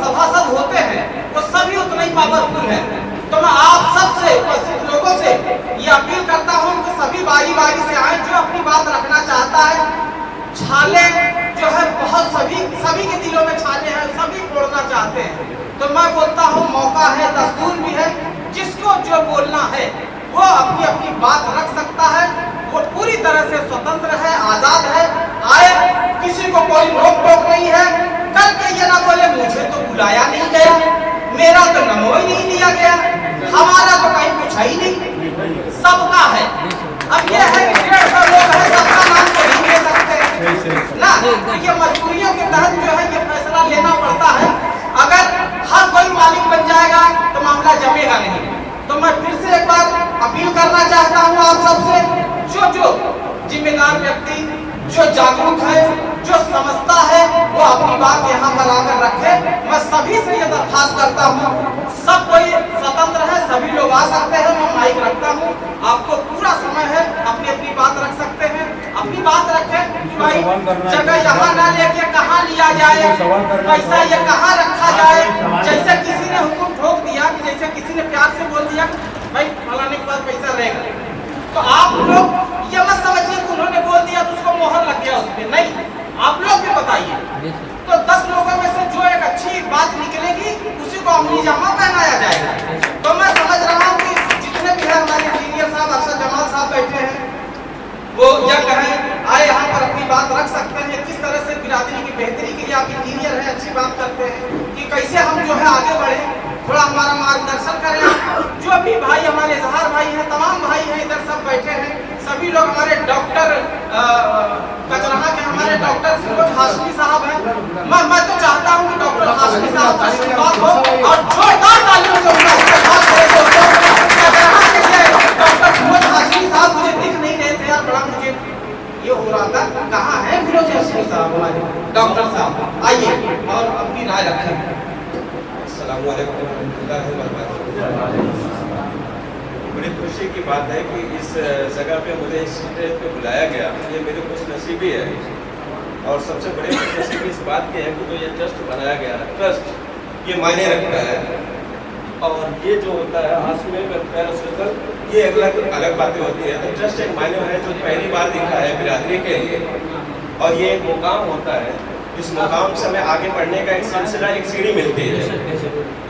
सभासद होते हैं वो सभी उतना ही पावरफुल है। तो मैं आप सबसे उपस्थित लोगों से ये अपील करता हूँ कि सभी बारी बारी से आए, जो अपनी बात रखना चाहता है। छाले जो है बहुत सभी के दिलों में छाले हैं, सभी बोलना चाहते हैं, तो मैं बोलता हूँ मौका है, दस्तूर भी है, जिसको जो बोलना है वो अपनी अपनी बात रख सकता है। वो पूरी तरह से स्वतंत्र है, आजाद है, आए, किसी को कोई रोक टोक जागरूक है, जो समझता है, वो अपनी बात यहाँ पर आकर रखे। मैं सभी से ये दरखास्त करता हूँ, सब कोई स्वतंत्र है, सभी लोग आ सकते हैं। मैं माइक रखता हूँ, आपको पूरा समय है, अपनी अपनी बात रख सकते हैं। अपनी बात रखें कि भाई जगह यहाँ ना लेके कहाँ लिया जाए, पैसा ये कहाँ रखा जाए। जैसे किसी ने हुक्म ठोक दिया, कि जैसे किसी ने प्यार से बोल दिया भाई फलाने के पास पैसा रहेगा, तो आप लोग ये मत समझिए कि उन्होंने बोल दिया तो उसको मोहर लग गया उस पर। नहीं, आप लोग भी बताइए। तो 10 लोगों में से जो एक अच्छी बात निकलेगी उसी को अमली जामा पहनाया जाएगा। तो मैं समझ रहा हूँ कि जितने भी है हमारे इंजीनियर साहब, अफसर जमाल साहब बैठे हैं, वो यह कहें आए यहाँ पर अपनी बात रख सकते हैं। किस तरह से बिरादरी की बेहतरी के लिए आप इंजीनियर हैं, अच्छी बात करते हैं कि कैसे हम जो है आगे बढ़े, थोड़ा हमारा मार्गदर्शन करें। जो भी भाई हमारे इजहार भाई हैं, तमाम भाई हैं, इधर सब बैठे हैं, सभी लोग हमारे डॉक्टर कचराहा के हमारे डॉक्टर फिरोज हाशमी साहब हैं। मैं तो चाहता हूँ कि डॉक्टर हाशमी साहब का शुरुआत हो और जोरदार तालियों से उनका इस्तेमाल करें। डॉक्टर फिरोज हाशमी साहब मुझे दिख नहीं रहे थे यार, बड़ा मुझे ये हो रहा था, कहाँ है फिरोज हाशमी साहब हमारे डॉक्टर साहब, आइए और अपनी राय रखें। बड़ी खुशी की बात है कि इस जगह पे मुझे इस स्टेज पे बुलाया गया, ये मेरी खुशनसीबी है। और सबसे बड़ी खुशनसीबी इस बात की है कि जो ये ट्रस्ट बनाया गया है, ट्रस्ट ये मायने रखता है। और ये जो होता है हाशमी वेलफेयर एसोसिएशन, ये अलग बातें होती है। तो ट्रस्ट एक मायने है जो पहली बार दिखा है बिरादरी के लिए, और ये एक मुकाम होता है। इस मुकाम से हमें आगे बढ़ने का एक सिलसिला, एक सीढ़ी मिलती है।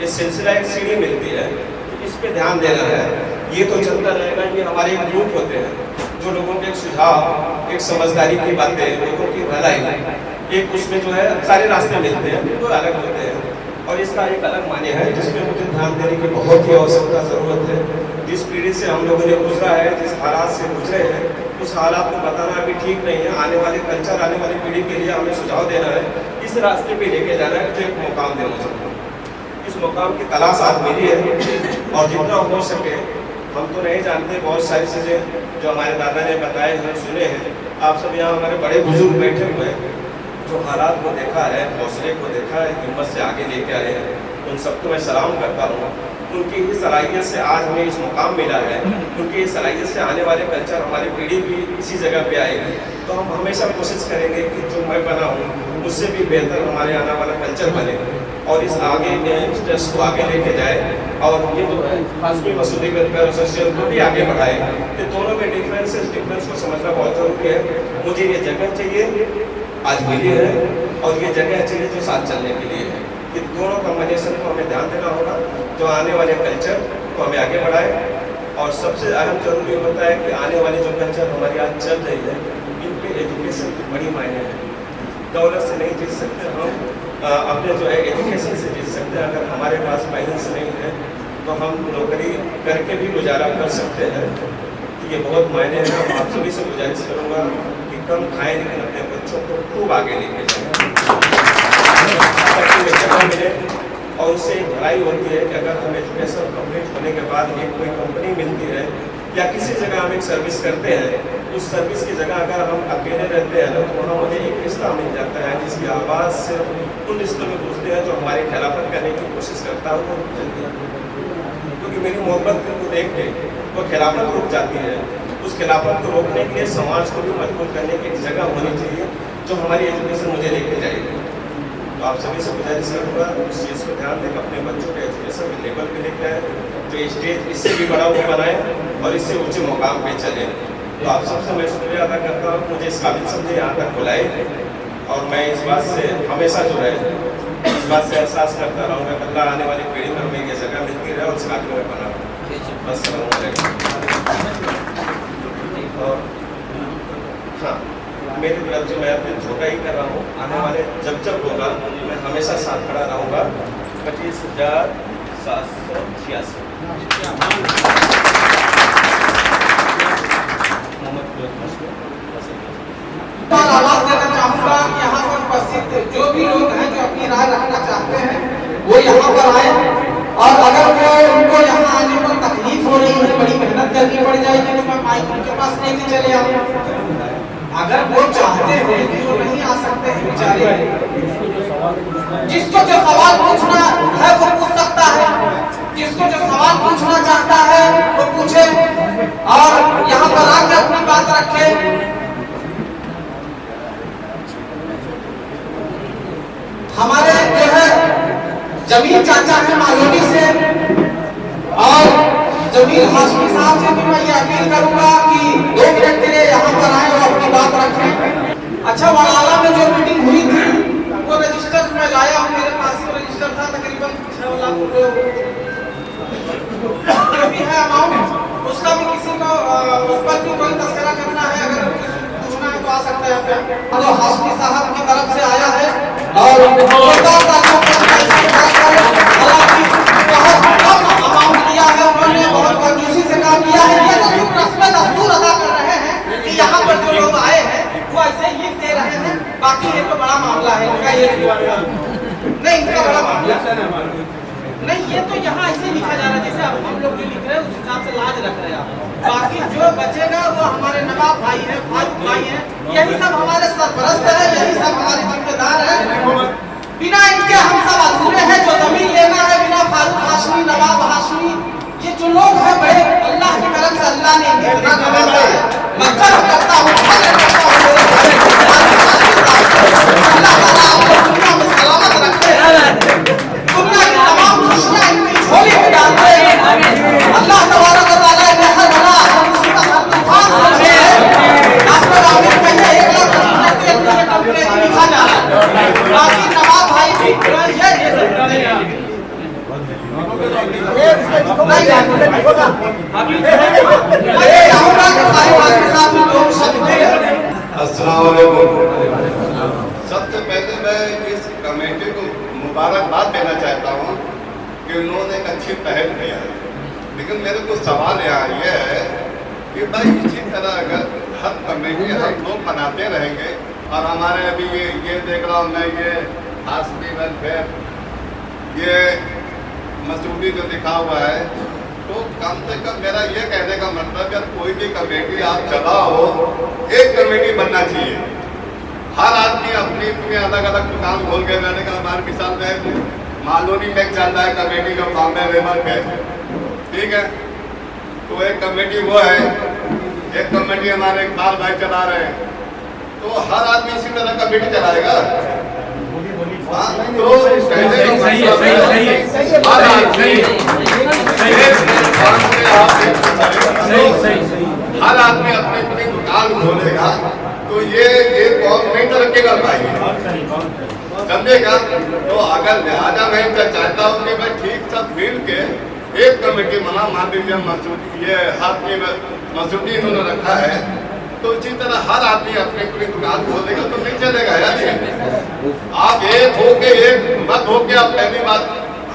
ये सिलसिला एक सीढ़ी मिलती है, इस पे ध्यान देना है। ये तो चलता रहेगा। ये हमारे एक ग्रुप होते हैं जो लोगों के एक सुझाव, एक समझदारी की बातें, लोगों की भलाई, एक उसमें जो है सारे रास्ते मिलते हैं, बिल्कुल अलग होते हैं। और इसका एक अलग मान्य है जिसमें मुझे ध्यान देने की बहुत ही आवश्यकता ज़रूरत है। जिस पीढ़ी से हम लोगों ने गुजरा है, जिस हालात से गुजरे हैं, उस हालात को बताना अभी ठीक नहीं है। आने वाले कल्चर, आने वाली पीढ़ी के लिए हमें सुझाव देना है, इस रास्ते पे लेके जाना है, जो एक मुकाम देना चाहिए। इस मुकाम की तलाश आज मिली है, और जितना हो सके, हम तो नहीं जानते बहुत सारी चीज़ें जो हमारे दादा ने बताए हैं, सुने हैं। आप सब यहाँ हमारे बड़े बुजुर्ग बैठे हुए हैं, जो हालात को देखा है, हौसले को देखा है, हिम्मत से आगे लेके आए हैं, उन सबको मैं सलाम करता हूँ। उनकी ही सलाहियत से आज हमें इस मुकाम मिला है, उनकी इस सलाहियत से आने वाले कल्चर, हमारी पीढ़ी भी इसी जगह पे आएगी। तो हम हमेशा कोशिश करेंगे कि जो मैं बना हूँ उससे भी बेहतर हमारे आने वाला कल्चर बने, और इस आगे इस ट्रस्ट को आगे लेके जाए, और ये जो है हाशमी मसूदी वेलफेयर एसोसिएशन को भी आगे बढ़ाए। ये दोनों में डिफरेंस को समझना बहुत जरूरी है। मुझे ये जगह चाहिए, आज मिली है, और ये जगह चाहिए जो साथ चलने के लिए है। ये दोनों कॉम्बिनेशन को हमें ध्यान देना होगा, जो आने वाले कल्चर को हमें आगे बढ़ाए। और सबसे अहम जरूरी होता है कि आने वाली जो कल्चर हमारी आज चल रही है, इनके एजुकेशन की बड़ी मायने है। दौलत से नहीं जीत सकते हम, अपने जो है एजुकेशन से जीत सकते हैं। अगर हमारे पास फाइनेंस नहीं है तो हम नौकरी करके भी गुजारा कर सकते हैं। तो ये बहुत मायने हैं। मैं आप सभी से गुजारिश करूँगा कि कम खाएं, लेकिन अपने बच्चों को खूब आगे लेके जाएं, जगह मिले। और उससे एक भलाई होती है कि अगर हम एजुकेशन कंप्लीट होने के बाद एक कोई कंपनी मिलती है, या किसी जगह हम एक सर्विस करते हैं, उस सर्विस की जगह अगर हम अकेले रहते हैं ना, तो वहाँ मुझे एक रिश्ता मिल जाता है जिसकी आवाज़ से उन रिश्तों में घुसते हैं जो हमारी खिलाफत करने की कोशिश करता है, वो जल्दी, क्योंकि मेरी मोहब्बत को देख के वो खिलाफत रुक जाती है। उस खिलाफत को रोकने के लिए समाज को भी मजबूत करने की एक जगह होनी चाहिए जो हमारी एजुकेशन मुझे लेके जाएगी। तो आप सभी से गुजारिश करूँगा उस चीज़ को ध्यान दें, अपने बच्चों के एजुकेशन के लेवल पे लेकर आए, जो स्टेज इससे भी बड़ा वो बनाए और इससे ऊंचे मुकाम पे चले। तो आप सबसे मैं शुक्रिया अदा करता हूँ, मुझे इस काबिल समझे यहाँ तक बुलाए। और मैं इस बात से हमेशा जो है इस बात से एहसास करता रहूँगा कि अल्लाह आने वाली पीढ़ी में हमें ये जगह मिलती रहे और इस काबिल में बना। बस और हाँ, मेरी तरफ से मैं अपने छोटा ही कर रहा हूँ। आने वाले जब होगा मैं हमेशा साथ खड़ा रहूँगा। 25,786 आवाज देना चाहूँगा। यहाँ पर उपस्थित जो भी लोग हैं जो अपनी राय रखना चाहते हैं वो यहाँ पर आए, और अगर वो उनको यहाँ आने पर तकलीफ हो रही है, बड़ी मेहनत करनी पड़ जाएगी, तो मैं माइक उनके पास लेके चले आऊँ। अगर वो चाहते हैं कि वो नहीं आ सकते हैं बेचारे, जिसको जो सवाल पूछना है वो पूछ सकता है, जिसको जो सवाल पूछना चाहता है वो पूछे और यहाँ पर आकर अपनी बात रखे। हमारे जो है जमील चाचा है मालोनी से, और जमील हाशमी साहब से भी मैं ये अपील करूंगा कि 2 मिनट के लिए यहाँ पर आए और अपनी बात रखें। अच्छा, वड़ाला में जो मीटिंग हुई थी वो रजिस्टर में लाया हूँ, मेरे पास ही रजिस्टर था, तकरीबन 6 लाख जो भी है अमाउंट, उसका भी किसी को उस पर भी कोई तस्करा करना है, अगर पूछना है तो आ सकता है यहाँ पे। तो हाशमी साहब की तरफ से आया है और बहुत कंजूसी से काम किया है। ये तो सिर्फ रस्म दस्तूर अदा कर रहे हैं कि यहाँ पर जो लोग आए हैं वो ऐसे ही दे रहे हैं, बाकी ये तो बड़ा मामला है इनका, ये नहीं इनका बड़ा मामला नहीं, ये तो यहाँ ऐसे लिखा जा रहा है जैसे अब हम लोग जो लिख रहे हैं उस हिसाब से लाज रख रहे हैं आप। बाकी जो बचेगा वो हमारे नवाब भाई हैं, फारूक भाई हैं, यही सब हमारे सरपरस्त है, यही सब हमारे जिम्मेदार है। बिना इनके हम सब अधूरे हैं। जो जमीन लेना है बिना फारूक हाशमी, नवाब हाशमी, ये जो लोग हैं बड़े अल्लाह की तरफ से अल्लाह ने इतना नवाजा है। मैं गर्व करता हूँ, अल्लाह ताला आपको दुनिया में सलामत रखे, दुनिया की तमाम खुशियाँ इनकी झोली में डाल दे। अल्लाह तबारक व तआला ने हर बला मुसीबत हर तूफान से डॉक्टर आमिर कहिए 1 लाख टेम्परेचर लिखा जा रहा है। बाकी नवाब भाई भी सबसे पहले मैं इस कमेटी को मुबारकबाद देना चाहता हूँ कि उन्होंने एक अच्छी पहल किया है, लेकिन मेरे को सवाल यहाँ ये है कि भाई इसी तरह अगर हर कमेटी हम लोग बनाते रहेंगे और हमारे अभी ये देख रहा हूँ मैं, ये हाशमी वेलफेयर, ये मसूदी जो लिखा हुआ है, तो कम से कम मेरा ये कहने का मतलब है कोई भी कमेटी आप चलाओ, एक कमेटी बनना चाहिए। हर आदमी अपनी अपनी अलग अलग दुकान खोल के, मैंने कहा हमारे मिसाल में मालोनी में चल रहा है कमेटी का बॉम्बे रेमर पे, ठीक है, तो एक कमेटी वो है, एक कमेटी हमारे इकबाल भाई चला रहे हैं, तो हर आदमी इसी तरह कमेटी चलाएगा। तो हर आदमी अपनी अपनी दुकान खोलेगा तो ये कौन नहीं तरक्की कर पाएगी, समझेगा। तो अगर लिहाजा मैं चाहता हूँ कि मैं ठीक सब मिल के एक कमेटी बना, मान लीजिए मसूदी, ये हाथ में मसूदी इन्होंने रखा है, तो इसी तरह हर आदमी अपनी अपनी दुकान खोलेगा तो नहीं चलेगा यार। आप एक होके एक मत होके, आप पहली बात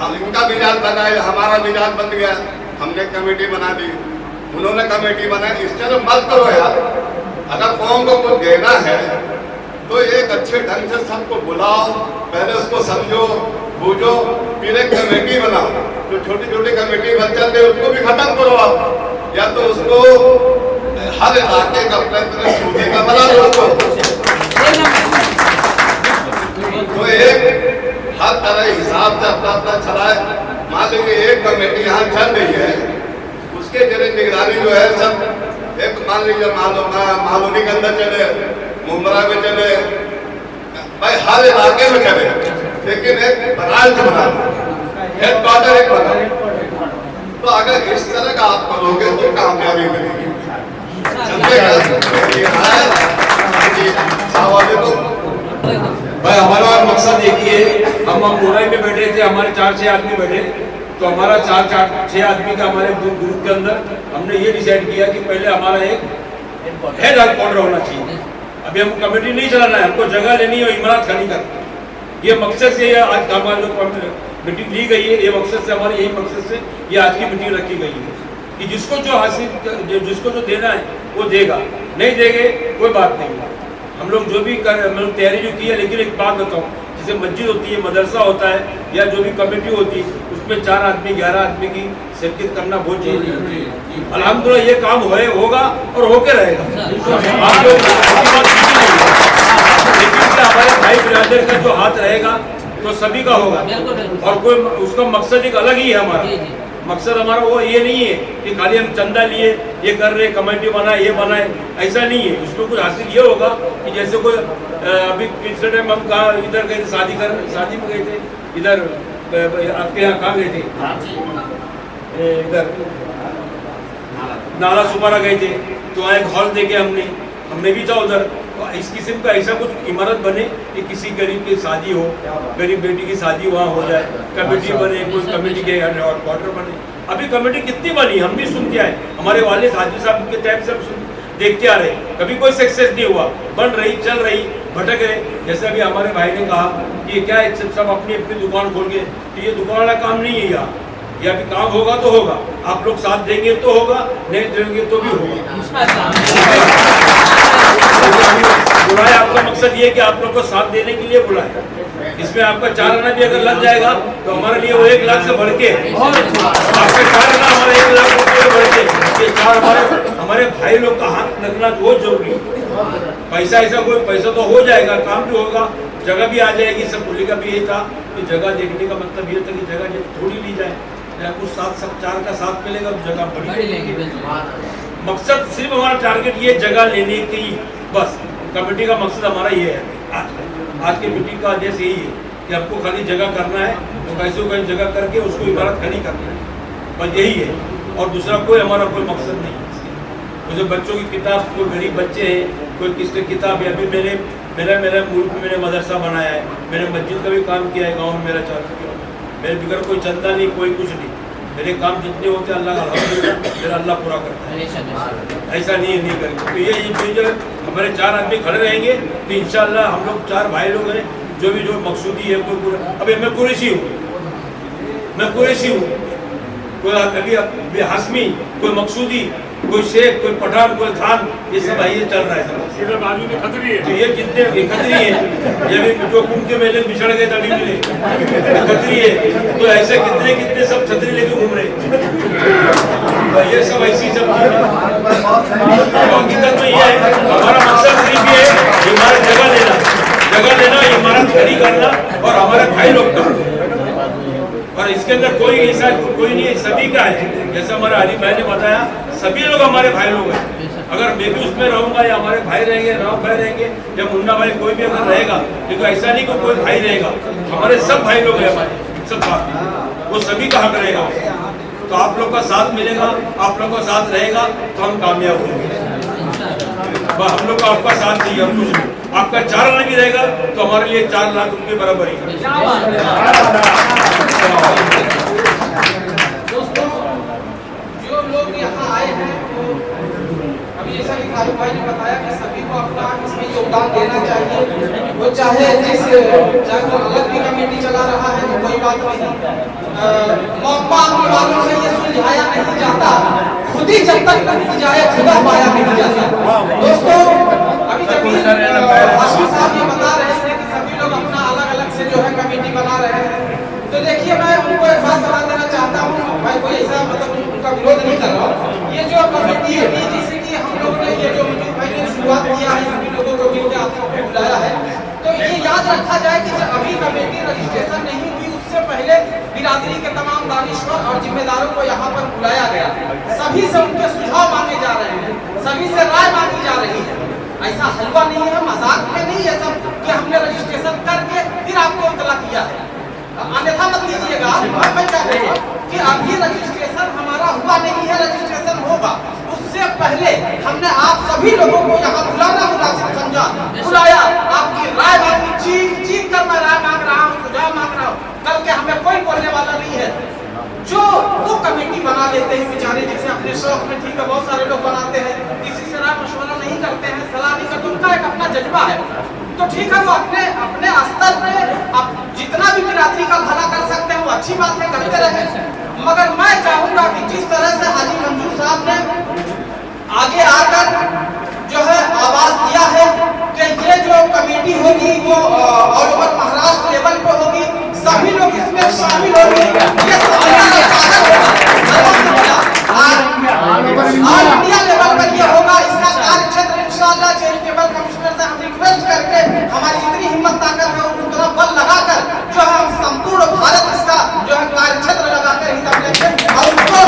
हम इनका मिजाज बनाए, हमारा मिजाज बन गया, हमने कमेटी बना दी, उन्होंने कमेटी बनाई, इस तरह मत करो यार। अगर कौम को कुछ देना है तो एक अच्छे ढंग से सबको बुलाओ, पहले उसको समझो बूझो, फिर एक कमेटी बनाओ। जो छोटी छोटी कमेटी बन चल रही उसको भी खत्म करो आप, या तो उसको हर इलाके का अपने सूबे का बना लो उसको। तो एक हर तरह हिसाब से अपना अपना चलाए। मान लीजिए एक कमेटी यहाँ चल रही है, उसके जरिए निगरानी जो है सब, एक मान लीजिए मालोनी के अंदर चले, मुंबरा में चले, भाई हर इलाके में चले, लेकिन एक ब्रांच बना, हेडक्वार्टर एक बना। तो अगर इस तरह का आप करोगे तो कामयाबी मिलेगी। भाई हमारा मकसद एक ही है, हम मुरई में बैठे थे, हमारे 4-6 आदमी बैठे, तो हमारा 4-6 आदमी का हमारे ग्रुप के अंदर हमने ये डिसाइड किया कि पहले हमारा एक हेड हेडक्वार्टर होना चाहिए। अभी हम कमेटी नहीं चलाना है, हमको जगह लेनी है और इमारत खड़ी करनी। ये मकसद से आज हमारे मीटिंग ली गई है, ये मकसद से हमारे यही मकसद से ये आज की मीटिंग रखी गई है कि जिसको जो हासिल, जिसको जो देना है वो देगा, नहीं देंगे कोई बात नहीं। हम लोग जो भी कर, हम लोग तैयारी जो की है, लेकिन एक बात बताऊँ, जैसे मस्जिद होती है, मदरसा होता है, या जो भी कमेटी होती है, उसमें 4 आदमी 11 आदमी की शिरकत करना बहुत जरूरी होती है। अल्हम्दुलिल्लाह ये काम होगा और होके रहेगा। आप लोग लेकिन हमारे भाई बिरादर का जो हाथ रहेगा तो सभी का होगा, और कोई उसका मकसद एक अलग ही है। हमारा मकसद हमारा वो ये नहीं है कि खाली हम चंदा लिए ये कर रहे, कमेटी बनाए, ये बनाए, ऐसा नहीं है। उसमें कुछ हासिल ये होगा कि जैसे कोई अभी पिछले टाइम हम कहाँ इधर गए थे, शादी में गए थे, इधर आपके यहाँ कहाँ गए थे, इधर नाला सुपारा गए थे, तो वहाँ एक हॉल देखे हमने भी था उधर। तो इस किस्म का ऐसा कुछ इमारत बने कि किसी गरीब की शादी हो, गरीब बेटी की शादी वहाँ हो जाए, कमेटी बने, कोई कमेटी के क्वार्टर बने। अभी कमेटी कितनी बनी हम भी सुन के आए, हमारे वाले हाजी साहब के टाइम से देखते आ रहे, कभी कोई सक्सेस नहीं हुआ, बन रही, चल रही, भटक रहे। जैसे अभी हमारे भाई ने कहा कि क्या सब अपनी अपनी दुकान खोल गए, तो ये दुकान वाला काम नहीं है यहाँ, ये अभी काम होगा तो होगा, आप लोग साथ देंगे तो होगा, नहीं देंगे तो भी होगा। बुलाया आपका मकसद ये कि आप लोग को साथ देने के लिए बुलाया। इसमें आपका 4 आना भी अगर लग जाएगा तो हमारे लिए वो 1 लाख से बढ़ के आपका 4 आना हमारे 1 लाख रुपये बढ़ के, ये 4 हमारे भाई लोग का हाथ लगना बहुत जरूरी है। पैसा ऐसा कोई पैसा तो हो जाएगा, काम भी होगा, जगह भी आ जाएगी। सब बोली का भी यही था कि जगह देखने का मतलब ये था कि जगह जब थोड़ी ली जाए, कुछ साथ सब 4 का साथ मिलेगा तो जगह बड़ी लेंगे। मकसद सिर्फ हमारा टारगेट ये जगह लेने की, बस कमेटी का मकसद हमारा ये है। आज के मीटिंग का आदेश यही है कि आपको खाली जगह करना है तो कैसे कोई जगह करके उसको इमारत खड़ी करना है, बस यही है, और दूसरा कोई हमारा कोई मकसद नहीं है। जैसे बच्चों की किताब, कोई गरीब बच्चे हैं, कोई किसकी किताब है, अभी मेरे मुल्क में मैंने मदरसा बनाया है, मैंने मस्जिद का भी काम किया है, गाँव में मेरा चालू किया, मेरे बिगड़ कोई चंदा नहीं, कोई कुछ नहीं, मेरे काम जितने होते हैं अल्लाह का अल्हम्दुलिल्लाह मेरा अल्लाह पूरा करता है। ऐसा नहीं करेंगे। तो ये जो हमारे 4 आदमी खड़े रहेंगे तो इंशाअल्लाह हम लोग 4 भाई लोग हैं, जो मकसूदी है कोई पूरा। अभी मैं कुरैशी हूँ, कोई अभी हाशमी, कोई मकसूदी, कोई शेख, कोई पठान, कोई खान, ये सब ये चल रहा है सब। तो ये जितने खतरी है, ये भी जो कुंभ के मेले बिछड़ गए तभी मिले खतरी है, तो ऐसे कितने सब छतरी लेके घूम रहे। तो ये सब ऐसी सब हकीकत में ये है, हमारा मकसद सिर्फ ये है कि हमारा जगह लेना, इमारत खड़ी करना और हमारे भाई लोग का, और इसके अंदर कोई ऐसा कोई नहीं है, सभी का है। जैसे हमारे आलिम भाई ने बताया, सभी लोग हमारे भाई लोग हैं। अगर मैं भी उसमें रहूंगा या हमारे भाई रहेंगे, राव भाई रहेंगे या मुन्ना भाई, कोई भी अगर रहेगा, लेकिन ऐसा नहीं कि कोई भाई रहेगा, हमारे सब भाई लोग हैं, हमारे सब साथ, वो सभी का हक रहेगा। तो आप लोग का साथ मिलेगा, आप लोग का साथ रहेगा तो हम कामयाब होंगे। हम लोग का आपका साथ चाहिए, और कुछ नहीं। आपका 4 आना भी रहेगा तो हमारे लिए 4 लाख रुपए बराबर ही है। दोस्तों, जो लोग यहाँ आए हैं, तो अभी जैसा कि खालू भाई ने बताया कि सभी को अपना इसमें योगदान देना चाहिए। वो चाहे वो अलग भी कमेटी चला रहा है तो कोई बात नहीं, मौका वालों से ये सुलझाया नहीं जाता, खुद ही जब तक नहीं जाए खुदा पाया नहीं जाता। दोस्तों, अभी जब हाशमी साहब ये बता रहे थे कि सभी लोग अपना अलग से जो है कमेटी बना रहे हैं, तो देखिए मैं उनको एक बात बता देना चाहता हूँ, मैं कोई ऐसा मतलब उनका विरोध नहीं कर रहा हूँ। ये जो कमेटी है, जैसे कि हम लोग ने ये जो मीटिंग भाई ने शुरुआत किया है, सभी लोगों को मिलकर आप सबको बुलाया है, तो ये याद रखा जाए कि जब अभी कमेटी रजिस्ट्रेशन नहीं हुई, उससे पहले बिरादरी के तमाम दानिश्वर और जिम्मेदारों को यहाँ पर बुलाया गया, सभी से उनके सुझाव मांगे जा रहे हैं, सभी से राय मांगी जा रही है। ऐसा हलवा नहीं है, मजाक में नहीं है सब कि हमने रजिस्ट्रेशन करके फिर आपको इतला किया है, अन्यथा मत लीजिएगा। मैं क्या कहूँ कि अभी रजिस्ट्रेशन हमारा हुआ नहीं है, रजिस्ट्रेशन होगा, उससे पहले हमने आप सभी लोगों को यहाँ बुलाना मुनासिब समझा, बुलाया, आपकी राय मांगी, चीख कर मैं राय मांग रहा हूँ, सुझाव मांग रहा हूँ। कल के हमें कोई बोलने वाला नहीं है। जो वो कमेटी बना लेते हैं बेचारे, जैसे अपने शौक में, ठीक है, बहुत सारे लोग बनाते हैं, किसी से राय मशवरा नहीं करते हैं, सलाह नहीं करते, उनका एक अपना जज्बा है, तो ठीक है, वो अपने स्तर पे जितना भी बिरादरी का भला कर सकते हैं वो अच्छी बात है, करते रहे। मगर मैं चाहूंगा कि जिस तरह से हाजी मंजूर साहब ने आगे आकर जो है आवाज दिया है कि ये जो कमेटी होगी वो ऑल ओवर महाराष्ट्र लेवल पे होगी, सभी लोग इसमें शामिल होंगे, ये ऑल इंडिया लेवल पर ये होगा। इसका कार्य क्षेत्र इंशाअल्लाह चैरिटेबल कमिश्नर से हम रिक्वेस्ट करके हमारी इतनी हिम्मत ताकत है उतना बल लगाकर जो है हम संपूर्ण भारत इसका जो है कार्य क्षेत्र लगाकर ही तब लेंगे और उसको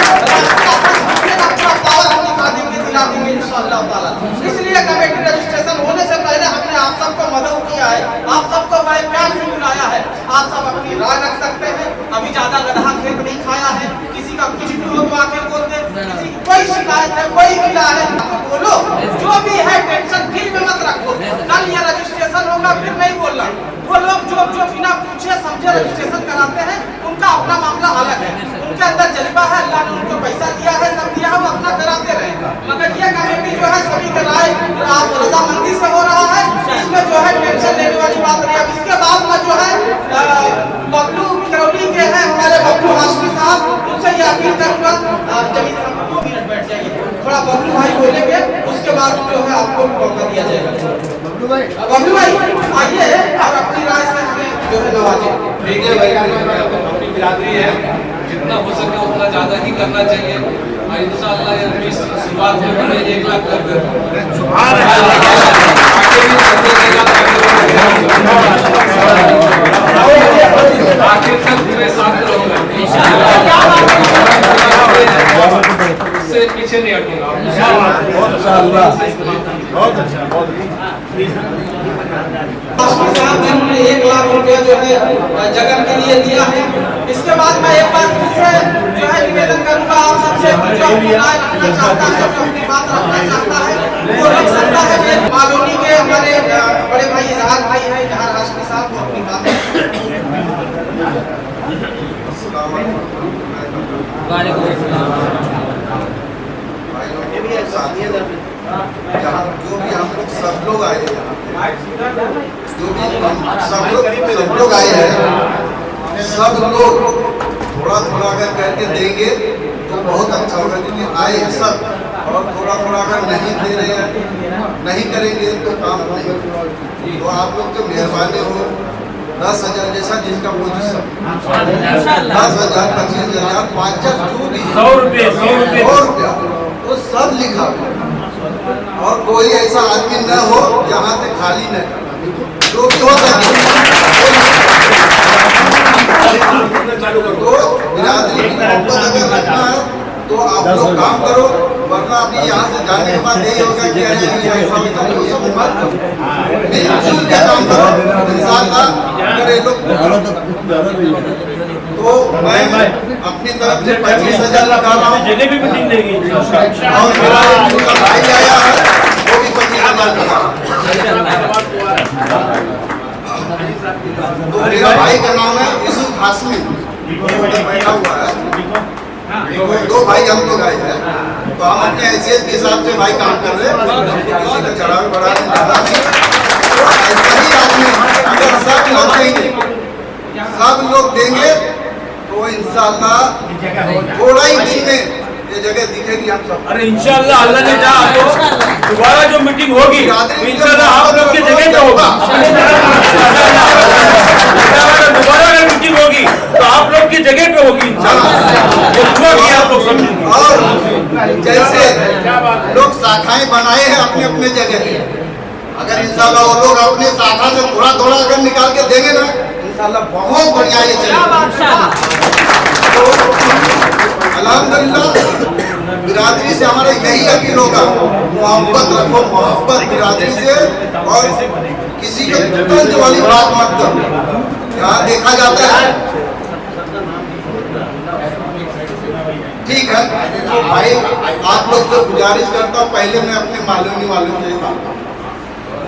अपना पावर हम दिखा देंगे, दिला देंगे इंशाअल्लाह ताला। इसलिए कमेटी रजिस्ट्रेशन होने से पहले हमने आप सबको मदद किया है, आप सबको बड़े प्यार से बुलाया है। आप सब अपनी राय रख सकते हैं। अभी ज्यादा गधा खेत नहीं खाया है, किसी का कुछ भी हो तो आके बोल दे, किसी की कोई शिकायत है कोई मिला है तो बोलो, जो भी है टेंशन दिल में मत रखो। कल ये रजिस्ट्रेशन होगा फिर नहीं बोलना। वो लोग जो बिना पूछे समझे रजिस्ट्रेशन कराते हैं उनका अपना मामला अलग है, उनके अंदर जज्बा है, अल्लाह ने उनको पैसा दिया है, सब दिया है, वो अपना कराते रहे। मगर ये कमेटी जो है सभी के राय आप रजामंदी से हो रहा है, इसमें जो है टेंशन लेने वाली बात नहीं। अब इसके बाद में जो है बबलू करौली के हैं हमारे बबलू हाशमी साहब, उनसे ये अपील करूंगा जमीन 2 मिनट बैठ जाइए, थोड़ा बबलू भाई बोलेंगे, उसके बाद जो है आपको मौका दिया जाएगा। बबलू भाई आइए और अपनी राय से हमें जो है नवाजे। देखिए भाई अपनी बिरादरी है, जितना हो सके उतना ज्यादा ही करना चाहिए। इंशाअल्लाह ये शुरुआत में 1 लाख कर दे। आखिर तक पूरे साथ रहूंगा, से पीछे नहीं हटूंगा। बहुत अच्छा, बहुत साहब ने 1 लाख रुपया जो है जगह के लिए दिया है। इसके बाद मैं एक बार फिर से जो है निवेदन करूंगा आप सबसे, जो अपनी राय रखना चाहता है, जो अपनी बात रखना चाहता है वो रख सकता है। कॉलोनी के हमारे बड़े भाई इजहार भाई हैं, इजहार हाशमी साहब, वो अपनी बात जो भी हम लोग सब लोग आए हैं, जो भी सब लोग आए हैं, सब लोग थोड़ा थोड़ा अगर करके देंगे तो बहुत अच्छा होगा। क्योंकि आए हैं सब और थोड़ा थोड़ा अगर नहीं दे रहे हैं, नहीं करेंगे तो काम नहीं। तो आप लोग तो मेहरबानी हो, 10,000 जैसा जिसका पोजीशन 10,000, 25,000, 5,000 जो भी 100 रुपये तो सब लिखा और कोई ऐसा आदमी न हो यहाँ से खाली न जो भी हो सके। तो बिरादरी की मोहब्बत अगर रखना है तो आप लोग काम करो, वरना अभी यहाँ से जाने के बाद यही होगा कि मिलजुल के काम करो इंशाअल्लाह। अगर ये लोग तो मैं अपनी तरफ से 25,000 लगा रहा हूँ जगह भी मीटिंग देगी और मेरा जो भाई आया है वो भी 25,000 लगा। तो मेरा भाई का नाम है यूसुफ हाशमी, बैठा हुआ है। 2 भाई हम लोग आए हैं, तो हम अपने हैसियत के हिसाब से भाई काम कर रहे हैं, किसी का चढ़ावे बढ़ाने जाना नहीं। तो ऐसा ही आदमी अगर सब लोग देंगे, सब लोग देंगे तो इंशाअल्लाह थोड़ा ही दिन में ये जगह दिखेगी हम सब। अरे इंशाअल्लाह अल्लाह ने चाहा तो दोबारा जो मीटिंग होगी इंशाअल्लाह आप लोग की जगह पे होगा। दोबारा अगर मीटिंग होगी तो आप लोग की जगह पे होगी इंशाअल्लाह। आप लोग समझेंगे। और जैसे लोग शाखाएं बनाए हैं अपने अपने जगह पे, अगर इंशाअल्लाह वो लोग अपने शाखा से थोड़ा थोड़ा अगर निकाल के देंगे ना इंशाअल्लाह बहुत बढ़िया ये चलेगा। तो अल्हम्दुलिल्लाह बिरादरी से हमारा यही अपील होगा, मोहब्बत रखो, मोहब्बत बिरादरी से, और किसी के तंज वाली बात मत करो। यहाँ देखा जाता है ठीक है। तो भाई आप लोग से गुजारिश करता हूँ, पहले मैं अपने मालूम से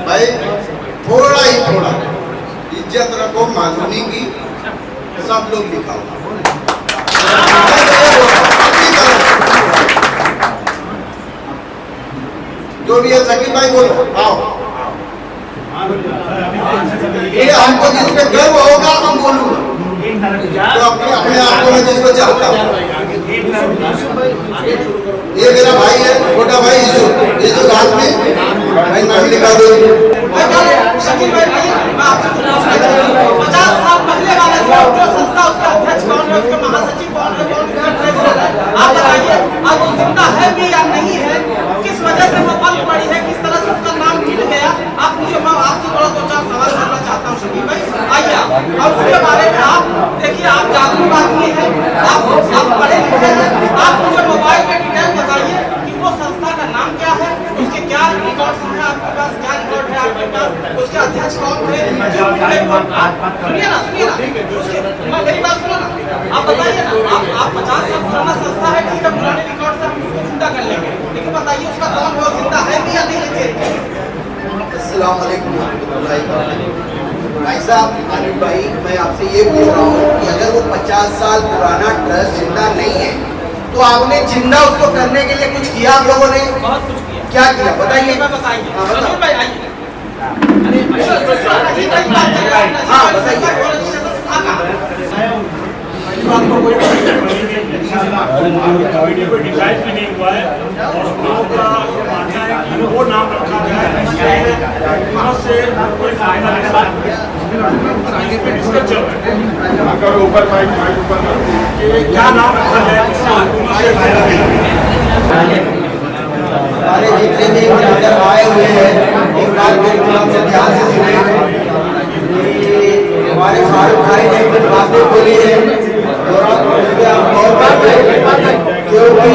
भाई थोड़ा ही थोड़ा इज्जत रखो मालूमी की, सब लोग लिखा जो भी है शकील भाई बोलो आओ। ये हमको जिस पे गर्व होगा हम बोलूंगा, तो अपने आप को मैं जिसको चाहता हूँ। ये मेरा भाई है, छोटा भाई यीशु घाट में भाई नाम लिखा दो। शकील भाई मैं आपसे 50 साल पहले वाला जो संस्था उसका अध्यक्ष कौन है, उसका महासचिव कौन है, आप बताइए अब वो जिंदा है भी या नहीं है, किस वजह से वो बंद पड़ी है, किस तरह से उसका नाम मिट गया। आप मुझे मैं आपसे थोड़ा 2-4 सवाल करना चाहता हूँ शकील भाई, आइए आप और उसके बारे में आप देखिए, आप जागरूक आदमी हैं, आप पढ़े लिखे हैं, आप मुझे मोबाइल में डिटेल बताइए कि वो संस्था का नाम क्या है, उसके क्या रिकॉर्ड्स हैं आपके पास, क्या रिकॉर्ड है आपके पास, उसके अध्यक्ष कौन थे, सुनिए ना मेरी बात सुनो ना, आप बताइए ना, आप 50 साल पुराना संस्था है, ठीक है, पुराने रिकॉर्ड से हम उसको जिंदा कर लेंगे, लेकिन बताइए उसका कौन है, जिंदा है भी या नहीं है। अस्सलाम वालेकुम रहमतुल्लाहि व बरकातहू। भाई साहब आरिफ भाई, मैं आपसे ये बोल रहा हूँ कि अगर वो 50 साल पुराना ट्रस्ट जिंदा नहीं है तो आपने जिंदा उसको करने के लिए कुछ किया आप लोगों ने? बहुत कुछ किया। क्या किया बताइए? बताइए। हाँ बताइए। हाँ कोई डिसाइड भी नहीं हुआ है और लोगों का मानना है कि वो नाम रखा गया है, से कोई फायदा नहीं। डिस्कस चल रहा है ऊपर क्या नाम रखा जाए जिससे हुकूमत से फायदा मिले। हमारे जितने भी ब्रादर आए हुए हैं एक बार मेरे नाम से ध्यान से सुने। हमारे फारूक भाई ने कुछ बातें बोली है क्योंकि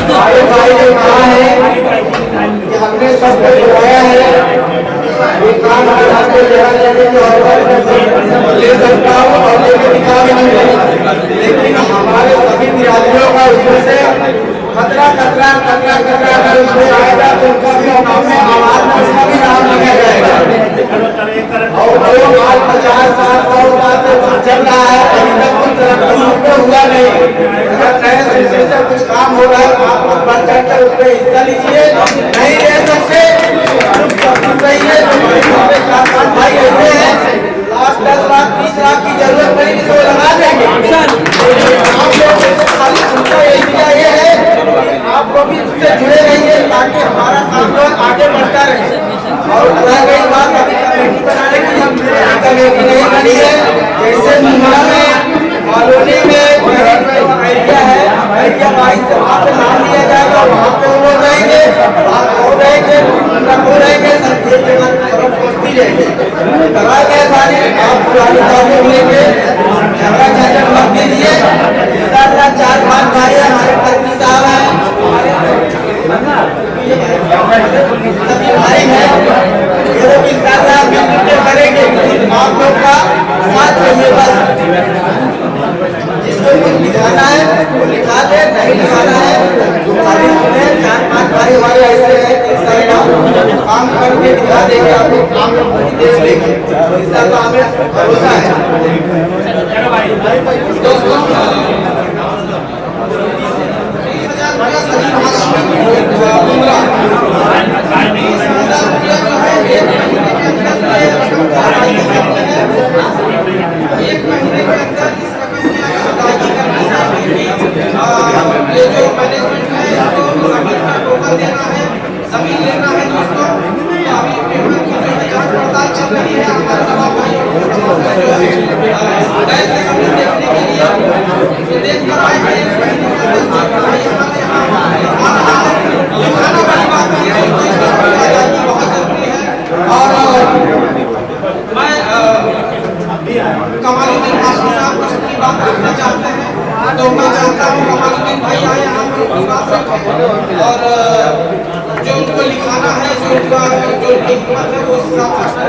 फारूक भाई ने कहा है कि हमने सबको बुलाया है, ये काम को लेने की ले सकता हूँ और लेके दिखा भी नहीं, लेकिन हमारे सभी बिरादरियों का उसमें से खतरा अगर उसमें आएगा तो उनका भी नाम में आवाज में उसका भी नाम लिखा जाएगा। और वो माल 50 साल 100 साल से चल रहा है, अभी तक कोई तरक्की हुआ नहीं। अगर नए सिलसिले से कुछ काम हो रहा है तो आप लोग बढ़ चढ़ कर उस पर हिस्सा लीजिए, नहीं ले सकते रहिए। तो भाई ऐसे हैं, लाख 10 लाख 20 लाख की जरूरत पड़ेगी तो लगा देंगे। आप लोग खाली उनका एरिया ये है कि आप लोग भी उससे जुड़े रहिए ताकि हमारा काम जो आगे बढ़ता रहे। और रह गई बात अभी कमेटी बनाने की, हम कमेटी नहीं बनी है। जैसे मुंबई में कॉलोनी में एरिया है, एरिया वाइज से वहाँ पे नाम लिया जाएगा, वहाँ पे वो लोग रहेंगे, आप वो रहेंगे, वो रहेंगे, सब एक जगह तरफ पहुँचती रहेंगे। कराए गए सारे आप पुरानी बातें लेंगे, झगड़ा झंझट मत दीजिए। 4-5 भाई हमारे कर्मी साहब हैं, सभी भाई हैं, ये लोग इंशाअल्लाह मिलकर करेंगे। आप लोग का साथ चाहिए, बस जिसको कुछ लिखाना है वो लिखा दे, नहीं लिखाना है खाली सुने। 4-5 भाई हमारे ऐसे हैं, काम करके दिखा देंगे, आप लोग पूरी देख लेंगे, इंशाअल्लाह हमें भरोसा है। एक महीने के अंदर इस रकम की अदायगी करनी चाहिए। ये जो मैनेजमेंट है इसको जमीन का टोकन देना है, जमीन लेना है दोस्तों। अभी पेमेंट की जो जांच पड़ताल चल रही है, हमारे जवाब भाइयों को देखने के लिए देख कर आए हैं। एक महीने के अंदर भाई हमारे यहाँ आ रहा है, लिखाना बड़ी बात नहीं है दोस्तों, अदायगी बहुत जरूरी है। और मैं कमालुद्दीन हाशमी साहब कुछ अपनी बात रखना चाहते हैं, तो मैं चाहता हूँ कमालुद्दीन भाई आए यहाँ पर अपनी बात रखें और जो उनको लिखाना है, जो उनका जो हिकमत है वो उस हिसाब से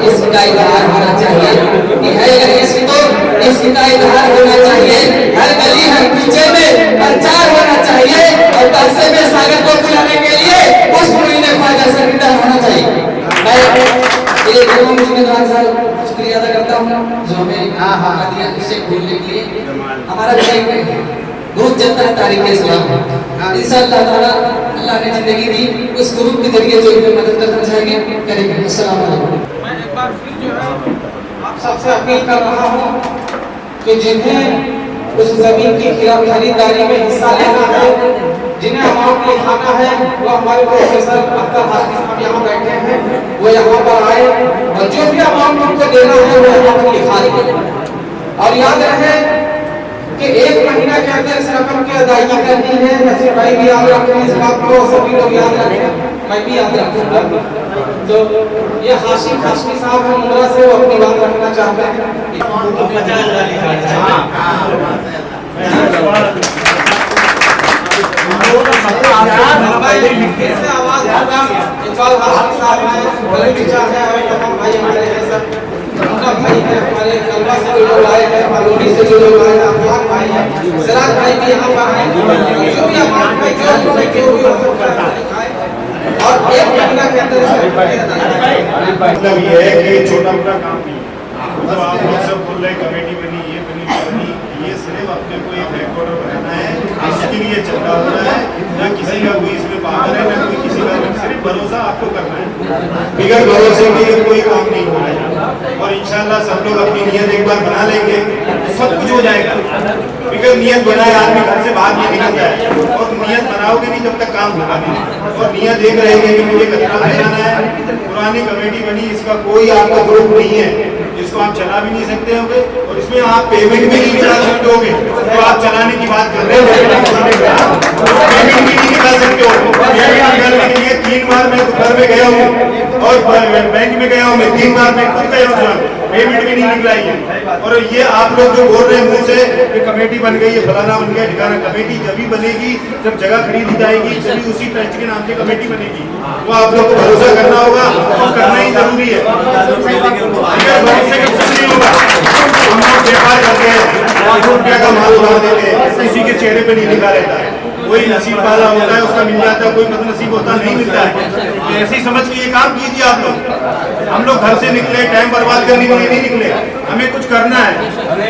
इसका इजहार होना चाहिए, इसका इजहार होना चाहिए। हर गली हर कूचे में प्रचार होना चाहिए और पैसे में सागर को बुलाने के लिए उस महीने ख्वाजा सर्किटल होना चाहिए। मैं एक शुक्रिया अदा करता हूँ जो हमें दिया इसे बोलने के लिए। हमारा ग्रुप चलता है तारीख इस्लाम, इंशाअल्लाह ताला अल्लाह ने जिंदगी दी, उस ग्रुप के जरिए जो इनकी मदद करना चाहेंगे करेंगे। अस्सलाम वालेकुम। मैं एक बार फिर जो है आप सबसे अपील कर रहा हूँ कि जिन्हें उस जमीन की खरीदारी में हिस्सा लेना है जिन्हें अमाउंट लिखाना है वो हमारे प्रोफेसर अख्तर हाशमी साहब यहाँ बैठे हैं, वो यहाँ पर आए और जो भी अमाउंट उनको देना है वो यहाँ पर लिखा दें। और याद रहे कि 1 महीना के अंदर इस रकम की अदायगी करनी है। नसीर भाई भी याद रखें इस बात को, सभी लोग याद रखें, मैं भी याद रखूंगा। तो ये हाशमी साहब हैं मुंद्रा से, वो अपनी बात रखना चाहते हैं। आवाज होगा इकबाल हाशमी साहब हैं, बड़े विचार है और तमाम भाई हमारे हैं, सब उनका भाई है, हमारे कलवा से जो लोग आए हैं, मालूनी से जो लोग आए हैं, अफलाक भाई है, सिराज भाई भी यहाँ पर हैं। जो भी अमाउंट है जो भी हो सकता है और 1 महीना के अंदर मतलब ये है कि छोटा मोटा काम नहीं है। मतलब आप लोग सब बोल रहे कमेटी बनी, ये बनी, ये सिर्फ अपने को एक हेडक्वार्टर बनाना है, इसके लिए चलता हो रहा है। ना किसी का कोई इसमें पावर है, ना कोई किसी का, सिर्फ भरोसा आपको करना है। बिगड़ भरोसे के लिए कोई काम नहीं हो रहा है और इंशाल्लाह सब लोग अपनी नियत एक बार बना लेंगे तो सब कुछ हो जाएगा। बिगड़ नियत बनाए आदमी घर से बाहर नहीं निकलता है और नियत बनाओगे नहीं तब तक काम होगा नहीं। और नियत एक रहेगी कि मुझे कचरा बनाना है। पुरानी कमेटी बनी, इसका कोई आपका ग्रुप नहीं है, इसको आप चला भी नहीं सकते होंगे और इसमें आप पेमेंट भी नहीं निकाल सकते होंगे। तो आप चलाने की बात कर रहे हो, पेमेंट भी नहीं निकाल सकते हो। निकालने के लिए 3 बार मैं घर में गया हूँ और बैंक में गया हूँ, मैं 3 बार मैं खुद गया हूँ, पेमेंट भी नहीं निकलाई है। और ये आप लोग जो बोल रहे हैं मुँह से कि कमेटी बन गई है, फलाना बन गया, ठिकाना, कमेटी जब भी बनेगी जब जगह खरीदी जाएगी तभी उसी ट्रस्ट के नाम से कमेटी बनेगी। वो आप लोग को भरोसा करना होगा और करना ही जरूरी है। अगर भरोसे का कुछ नहीं होगा, हम लोग व्यापार करते हैं, लाखों रुपया का माल उधार देते हैं, किसी के चेहरे पे नहीं लिखा रहता है। कोई नसीब वाला होता है उसका मिल जाता है, कोई बदनसीब होता नहीं मिलता है। तो ऐसे ही समझ के ये काम कीजिए आप लोग। हम लोग घर से निकले, टाइम बर्बाद करने के लिए नहीं निकले, हमें कुछ करना है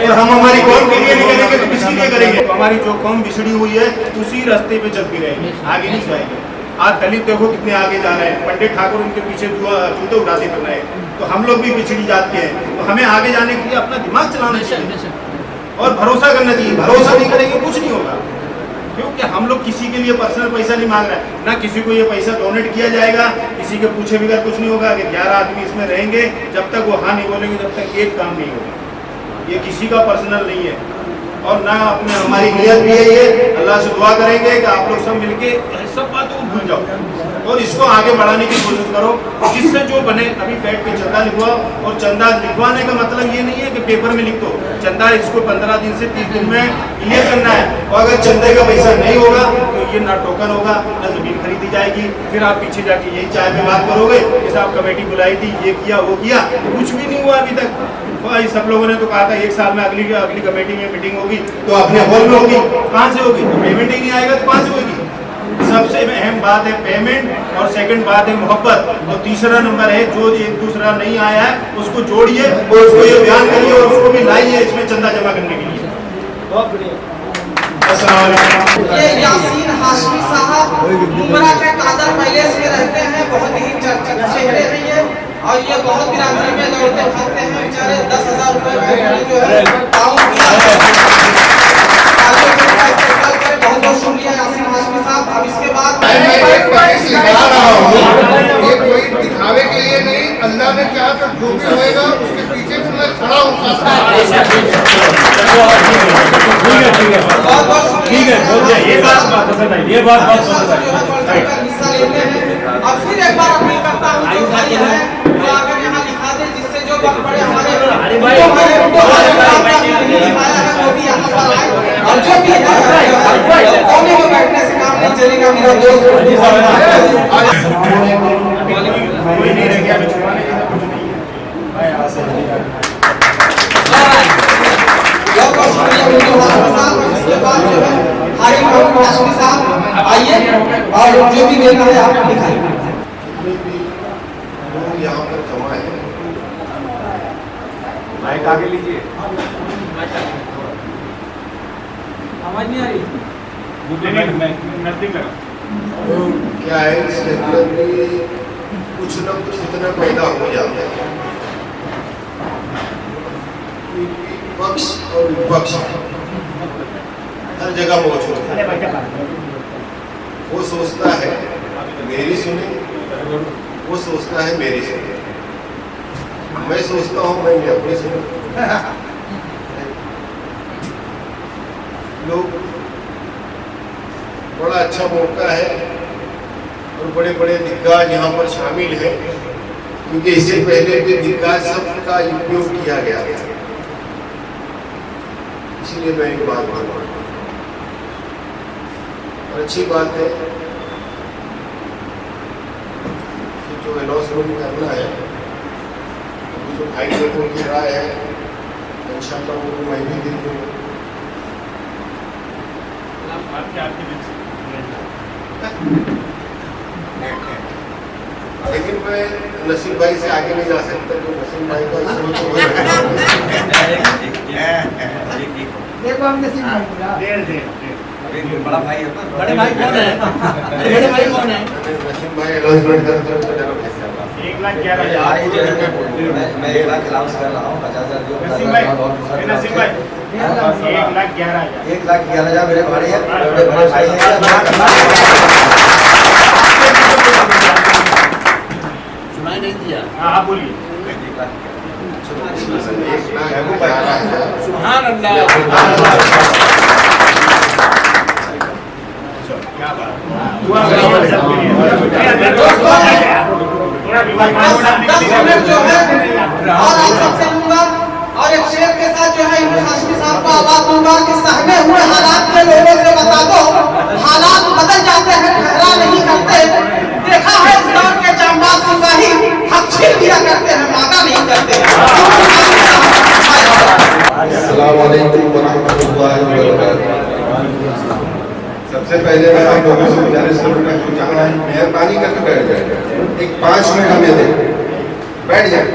और हम हमारी कौम के लिए नहीं करेंगे तो किसके लिए करेंगे। तो हमारी जो कौम बिछड़ी हुई है उसी रास्ते पे चलती रहेगी, आगे नहीं जाएगी। आज दलित देखो कितने आगे जा रहे हैं, पंडित ठाकुर उनके पीछे जूते उठाते फिर रहे हैं। तो हम लोग भी पिछड़ी जात के हैं, तो हमें आगे जाने के लिए अपना दिमाग चलाना चाहिए और भरोसा करना चाहिए। भरोसा नहीं करेंगे कुछ नहीं होगा, क्योंकि हम लोग किसी के लिए पर्सनल पैसा नहीं मांग रहे हैं, ना किसी को ये पैसा डोनेट किया जाएगा, किसी के पूछे बगैर कुछ नहीं होगा। अगर 11 आदमी इसमें रहेंगे, जब तक वो हाँ नहीं बोलेंगे तब तक एक काम नहीं होगा। ये किसी का पर्सनल नहीं है और ना अपने, हमारी नियत भी है ये, अल्लाह से दुआ करेंगे कि आप लोग सब मिलके सब बातों को भूल जाओ और इसको आगे बढ़ाने की कोशिश करो, जिससे जो बने। अभी बैठ के चंदा लिखवाओ, और चंदा लिखवाने का मतलब ये नहीं है कि पेपर में लिख दो चंदा, इसको 15 दिन से 30 दिन में क्लियर करना है। और अगर चंदे का पैसा नहीं होगा तो ये ना टोकन होगा, ना जमीन खरीदी जाएगी। फिर आप पीछे जाके यही चाय में बात करोगे कि साहब कमेटी बुलाई थी, ये किया वो किया, कुछ भी नहीं हुआ अभी तक। सब लोगों ने तो कहा था 1 साल में अगली कमेटी में मीटिंग होगी, तो अपने हॉल में होगी, कहाँ से होगी? तो पेमेंट ही नहीं आएगा तो कहाँ से होगी? सबसे अहम बात है पेमेंट, और सेकंड बात है मोहब्बत, और तीसरा नंबर है जो एक दूसरा नहीं आया है उसको जोड़िए और उसको ये बयान करिए और उसको भी लाइए इसमें चंदा जमा करने के लिए। बहुत बढ़िया। ये यासीन हाशमी साहब उमरा के कादर पैलेस में रहते हैं, बहुत ही चर्चित चेहरे हैं ये, और ये बहुत बिरादरी में दौड़ते भागते हैं बेचारे। 10,000 रुपए जो है टाउन किया बहुत बहुत शुक्रिया यासीन हाशमी साहब। अब इसके बाद ये कोई दिखावे के लिए नहीं, अल्लाह ने चाहा तो जो भी होएगा उसके पीछे तो मैं खड़ा हूँ। ठीक है, बोल दिया, ये बात पसंद आई, ये बात बहुत पसंद आई। हिस्सा लेते हैं और फिर एक बार अपील करता हूँ जो भाई है वो आकर यहाँ लिखा दे, जिससे जो बन पड़े हमारे वो भी यहाँ पर आए। और जो भी है कोने में बैठने से काम नहीं चलेगा। मेरा दोस्त कोई नहीं रह गया, इसके बाद जो है हाई हाशमी साहब आइए और जो भी देना है आप दिखाइए। लोग यहाँ पर जमा है, माइक आगे लीजिए, आवाज नहीं आ रही। तो क्या है इसके अंदर भी कुछ न कुछ इतना पैदा हो जाता है, पक्ष और विपक्ष हर जगह मौजूद है। वो सोचता है मेरी सुने, वो सोचता है मेरी सुने, मैं सोचता हूँ मैं अपनी सुनूं। लोग बड़ा अच्छा मौका है और बड़े बड़े दिग्गज यहाँ पर शामिल हैं, क्योंकि इससे पहले भी दिग्गज सबका उपयोग किया गया था। इसलिए मैं एक बात बोलूँ और अच्छी बात है कि जो अनाउंसमेंट करना है, जो भाई लोगों की राय है इंशाल्लाह वो मैं भी दे दूँगा। लेकिन मैं नसीब भाई से आगे नहीं जा सकता, तो नसीब भाई का सोच हो रहा देखो हम नसीब भाई बोला बड़ा भाई है। बड़े भाई कौन है? बड़े भाई कौन है? नसीब भाई अनाउंसमेंट कर दो तो जरा पैसा 1,11,000 मैं 1 लाख अनाउंस कर रहा हूँ। 50,000 नसीब भाई 1,11,000 मेरे भाई है, बड़े भाई है। सुनाई नहीं दिया। हाँ बोलिए। सुभान अल्लाह। और आप सबसे लूंगा और एक शेर के साथ जो है इमरान हाशमी साहब को आवाज दूंगा कि सहमे हुए हालात के लोगों से बता दो, हालात बदल जाते हैं ठहरा नहीं करते। देखा है इस दौर के जांबाज सिपाही हक छीन लिया करते हैं, मांगा नहीं करते। अस्सलाम वालेकुम वरहमतुल्लाहि वबरकातुहू। सबसे पहले मैं आप लोगों से गुजारिश करूँगा कि जहाँ मेहरबानी करके बैठ जाए, एक 5 मिनट हमें दे, बैठ जाए।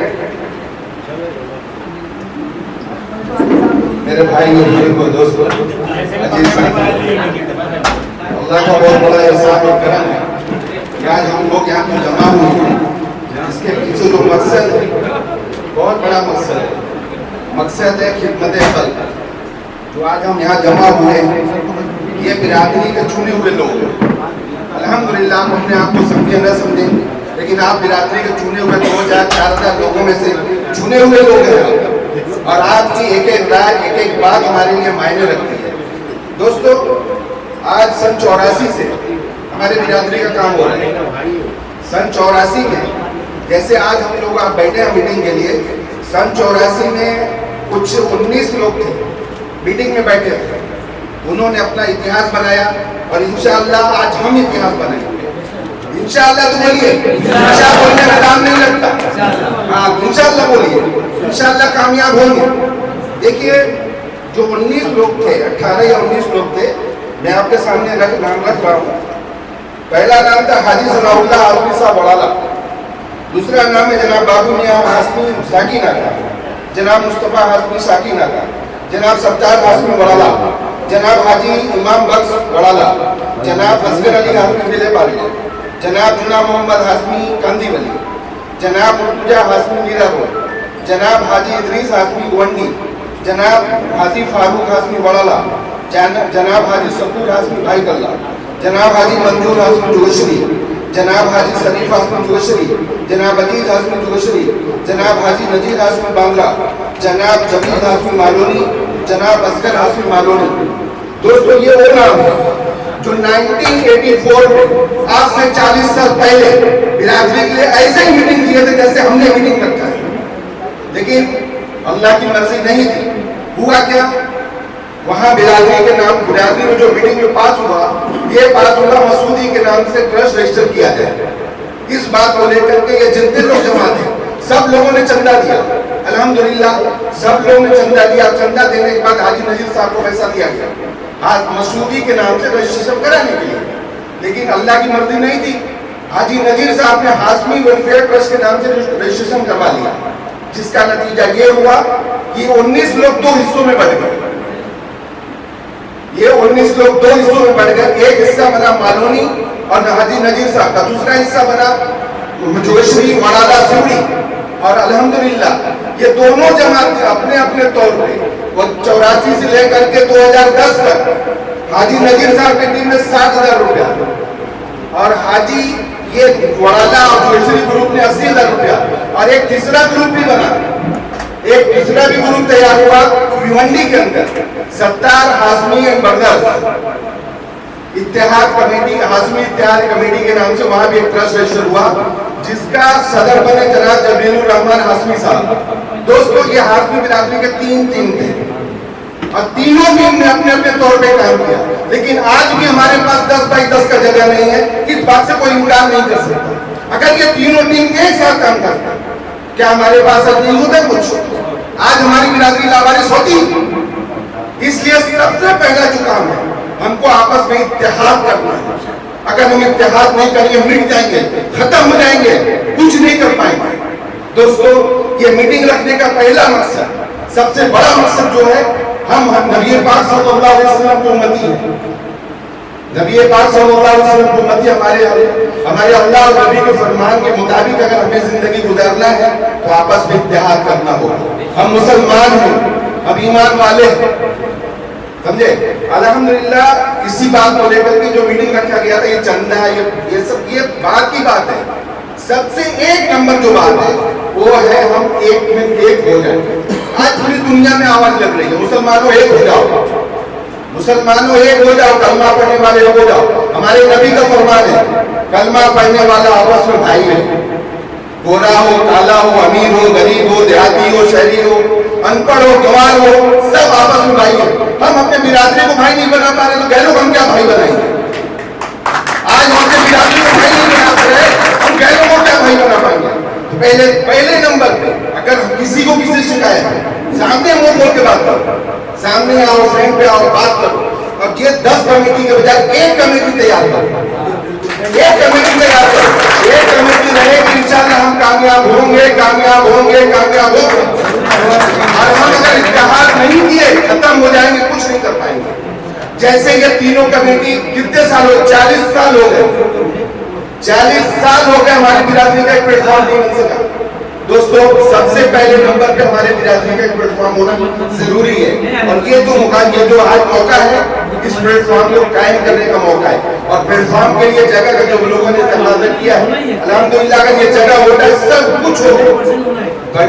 मेरे भाई को दोस्तों, अजीज साथी, अल्लाह का बहुत बड़ा एहसान और करम है कि आज हम लोग यहाँ पर जमा हुए हैं। इसके पीछे जो मकसद है, बहुत बड़ा मकसद है। मकसद है खिदमत खल्क। जो आज हम यहाँ जमा हुए हैं, ये बिरादरी के चुने हुए लोग हैं। अल्हम्दुलिल्लाह हम अपने आप को समझे न समझे, लेकिन आप बिरादरी के चुने हुए 2,000-4,000 लोगों में से चुने हुए लोग हैं, और आपकी एक एक राय, एक एक बात हमारे लिए मायने रखती है। दोस्तों, आज सन 84 से हमारे बिरादरी का काम हो रहा है। सन 84 में जैसे आज हम लोग आप बैठे हैं मीटिंग के लिए, सन 84 में कुछ 19 लोग थे मीटिंग में बैठे थे। उन्होंने अपना इतिहास बनाया और इंशाअल्लाह आज हम इतिहास बनाएंगे। इंशाअल्लाह तो बोलिए, इंशाअल्लाह बोलने में दाम नहीं लगता। हाँ इंशाअल्लाह बोलिए, इंशाअल्लाह कामयाब होंगे। देखिए जो 19 लोग थे, 18 या 19 लोग थे, मैं आपके सामने नाम रख रहा हूँ। पहला नाम था हाजी सनाउल्लाह हाशमी साहब वड़ाला, दूसरा नाम है जनाब बाबू मियाँ हाशमी साकिना का, जनाब मुस्तफ़ा हाशमी साकिना का, जनाब सत्तार हाशमी वड़ाला, जनाब हाजी इमाम बख्श वड़ाला, जनाब असगर अली हाशमी विले पाली, जनाब जुना मोहम्मद हाशमी कांदीवली, जनाब मुर्तजा हाशमी मीरापुर, जनाब हाजी इदरीस हाशमी गोवंडी, जनाब हाजी फारूक हाशमी वड़ाला, जनाब हाजी सकूर हाशमी भाईकल्ला, जनाब हाजी मंजूर हाशमी जोशरी, जनाब हाजी शरीफ हाशमी जोशरी, जनाब अजीज हाशमी जोशरी, जनाब हाजी नजीर हाशमी बांद्रा, जनाब जमीद हाशमी मालोनी, जनाब असगर हाशमी मालोनी। दोस्तों ये वो नाम है जो 1984 में आज से 40 साल पहले बिरादरी के लिए ऐसे ही मीटिंग किए थे जैसे हमने मीटिंग रखा है। लेकिन अल्लाह की मर्जी नहीं थी। हुआ क्या, वहाँ बिरादरी के नाम, बिरादरी में जो मीटिंग में पास हुआ, ये पास हुआ मसूदी के नाम से ट्रस्ट रजिस्टर किया जाए। इस बात को लेकर के ये जितने लोग जमा थे सब लोगों ने चंदा दिया। अल्हम्दुलिल्लाह सब लोगों ने चंदा दिया। चंदा देने के बाद हाजी नजीर साहब को पैसा दिया गया आज मसूदी के नाम से रजिस्ट्रेशन कराने के लिए। लेकिन अल्लाह की मर्जी नहीं थी। हाजी नजीर साहब ने हाशमी वेलफेयर ट्रस्ट के नाम से रजिस्ट्रेशन करवा लिया, जिसका नतीजा ये हुआ कि 19 लोग 2 हिस्सों में बढ़ गए। ये 19 लोग 2 हिस्सों में बढ़ गए। एक हिस्सा बना मालोनी और हाजी नजीर साहब का, दूसरा हिस्सा बना जोशरी वड़ाला सिवड़ी। और अल्हम्दुलिल्लाह ये दोनों जमातें अपने अपने तौर पे, वो 84 से लेकर के 2010 तक हाजी नजीर साहब की टीम ने 7,000 रुपया, और हाजी ये वड़ाला और ज्वेलरी ग्रुप ने 80,000 रुपया, और एक तीसरा ग्रुप भी बना, एक तीसरा भी ग्रुप तैयार हुआ भिवंडी के अंदर, Sattar Hashmi and brothers Ittehad committee, Hashmi Ittehad committee के नाम से वहां भी एक ट्रस्ट रजिस्टर हुआ, जिसका सदर बने जनाब जमीलुर रहमान हाशमी साहब। दोस्तों, ये हाशमी बिरादरी के तीन टीम थे और तीनों टीम ने अपने अपने तौर पे काम किया, लेकिन आज भी हमारे पास 10 बाई 10 का जगह नहीं है। इस बात से कोई इनकार नहीं कर सकता। अगर ये तीनों टीम एक साथ काम करता, क्या हमारे पास नहीं होता कुछ? आज हमारी बिरादरी लावारिस होती। इसलिए सबसे पहला जो काम है, हमको आपस में इत्तेहाद करना है। अगर हम इत्तेहाद नहीं करेंगे, हम मिट जाएंगे, खत्म हो जाएंगे, कुछ नहीं कर पाएंगे। दोस्तों, ये मीटिंग रखने का पहला मकसद, सबसे बड़ा मकसद जो है, हम नबी पाक सल्लल्लाहु अलैहि वसल्लम की उम्मती हैं। नबी पाक सल्लल्लाहु अलैहि वसल्लम की उम्मती हमारे अल्लाह और नबी के फरमान के मुताबिक अगर हमें जिंदगी गुजारना है तो आपस में इत्तेहाद करना होगा। हम मुसलमान हैं, हम ईमान वाले हैं, समझे? अल्हम्दुलिल्लाह इसी बात को लेकर के जो मीटिंग रखा गया था, ये चंदा, ये सब, ये बात की बात है। सबसे एक नंबर जो बात है वो है हम एक में एक हो जाए। आज पूरी दुनिया में आवाज लग रही है, मुसलमानों एक हो जाओ, मुसलमानों एक हो जाओ, कलमा पढ़ने वाले एक हो जाओ। हमारे नबी का फरमान है, कलमा पढ़ने वाला आपस में भाई है। गोरा हो, काला हो, अमीर हो, गरीब हो, देहाती हो, शहरी हो, अनपढ़ हो, गंवार हो, सब आपस में भाई है। हम अपने बिरादरी को भाई नहीं बना पा रहे तो गैरों को हम क्या भाई बनाएंगे? आज हम अपने बिरादरी को भाई नहीं बना पा रहे, हम गैरों को क्या भाई बना पाएंगे? तो पहले नंबर पे अगर किसी को किसी शिकायत है, सामने मुंह खोल के बात करो, सामने आओ, फ्रेंड पे आओ, बात करो। और ये 10 कमेटी के बजाय एक कमेटी तैयार करो, एक कमेटी तैयार करो, एक कमेटी रहेगी, इंशाल्लाह हम कामयाब होंगे, कामयाब होंगे, कामयाब होंगे। और हम अगर इत्तेहाद नहीं किए, खत्म हो जाएंगे, कुछ नहीं कर पाएंगे। जैसे ये तीनों कमेटी कितने साल हो, 40 साल हो गए, 40 साल हो गए हमारी बिरादरी का एक प्लेटफॉर्म नहीं बन सका। दोस्तों, सबसे पहले नंबर पे हमारे बिरादरी का एक प्लेटफॉर्म होना जरूरी है, और ये जो आज मौका है, इस प्लेटफॉर्म को कायम करने का मौका है। और प्लेटफॉर्म के लिए जगह का जो लोगों ने तकाजा किया है, अल्हम्दुलिल्लाह अगर ये जगह होता है सब कुछ होगा।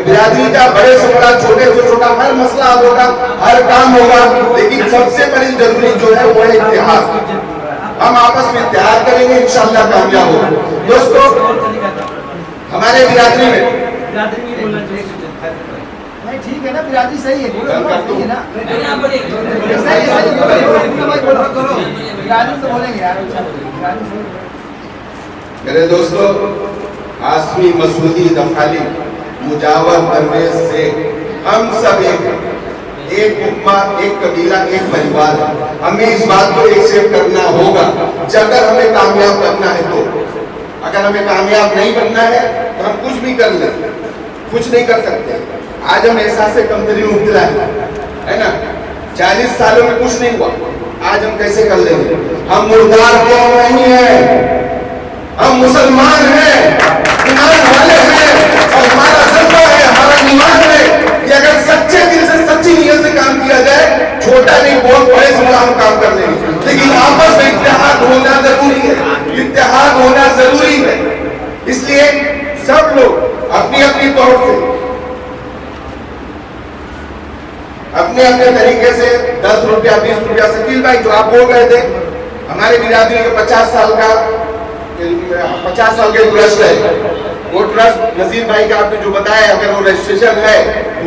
बिरादरी का बड़े से बड़ा, छोटे से छोटा हर मसला होगा, हर काम होगा, लेकिन सबसे बड़ी जरूरी जो है वो है इत्तेहाद। हम आपस में इत्तेहाद करेंगे, इंशाल्लाह कामयाब होंगे। दोस्तों, हमारे बिरादरी में ठीक है ना, बिरादरी सही है, बिरादरी तो बोलेंगे यार। मेरे दोस्तों, हाशमी, मसूदी, दफाली, मुजावर, परवेज से हम सब एक उम्मा, एक कबीला, एक परिवार है। हमें इस बात को एक्सेप्ट करना होगा। अगर हमें कामयाब करना है तो, अगर हमें कामयाब नहीं बनना है तो हम कुछ भी कर लें, कुछ नहीं कर सकते। आज हम एहसास कमतरी में मुब्तला है ना? 40 सालों में कुछ नहीं हुआ, आज हम कैसे कर लेंगे? हम मुर्दार कौम नहीं है, हम मुसलमान हैं, ईमान वाले हैं, और हमारा जज्बा है, हमारा ईमान है कि अगर सच्चे दिल से, सच्ची नीयत से काम किया जाए, छोटा नहीं बहुत बड़े से बड़ा हम काम कर लेंगे। लेकिन आपस में इत्तेहाद होना जरूरी है, इत्तेहाद होना जरूरी है। इसलिए सब लोग अपनी अपनी तौर से, अपने अपने तरीके से 10 रुपया, 20 रुपया, शकील भाई जो आप बोल रहे थे, हमारे बिरादरी के 50 साल का ट्रस्ट है, वो ट्रस्ट नजीर भाई का आपने जो बताया, अगर वो रजिस्ट्रेशन है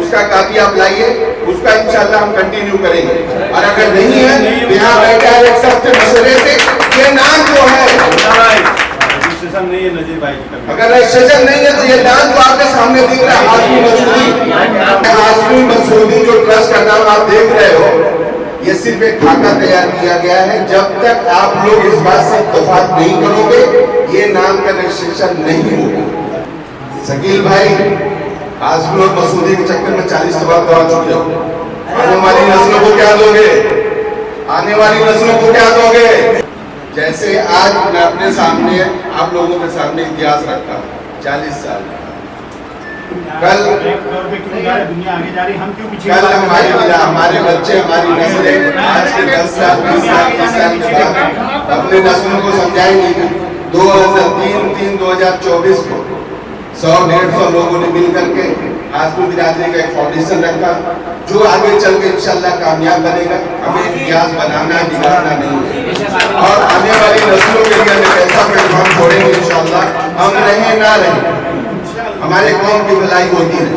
उसका कापी आप लाइए, उसका इंशाल्लाह हम कंटिन्यू करेंगे। और अगर नहीं है तो यहाँ बैठा है एक सबसे मशवरे से, ये नाम जो है रजिस्ट्रेशन नहीं है नजीर भाई, अगर रजिस्ट्रेशन नहीं है तो ये नाम जो आपके सामने दिख रहा है, हाशमी मसूदी, हाशमी मसूदी जो ट्रस्ट का नाम आप देख रहे हो, ये सिर्फ एक खाका तैयार किया गया है। जब तक आप लोग इस बात से इत्तेफाक नहीं करोगे, ये नाम का रजिस्ट्रेशन नहीं होगा। शकील भाई, हाशमी और मसूदी के चक्कर में 40 सवाल गवा चुके हो। आने वाली नस्लों को क्या दोगे? आने वाली नस्लों को क्या दोगे? जैसे आज मैं अपने सामने, आप लोगों के सामने इतिहास रखा 40 साल, कल दुनिया आगे जा रही, हम क्यों पीछे? कल हमारे बच्चे, हमारी नस्लें आज के 10 साल, 20 साल, 30 साल के बाद अपने अपने नस्लों को समझाएंगे कि 2024 को 100-150 लोगों ने मिल करके हाशमी बिरादरी का एक फाउंडेशन रखा जो आगे चल के इंशाल्लाह कामयाब बनेगा। हमें इतिहास बनाना है, बिगाड़ना नहीं है। और आने वाली नस्लों के लिए हमें ऐसा प्लेटफॉर्म छोड़ेंगे इंशाल्लाह, हम रहे ना रहे हमारे कौम की भलाई होती है।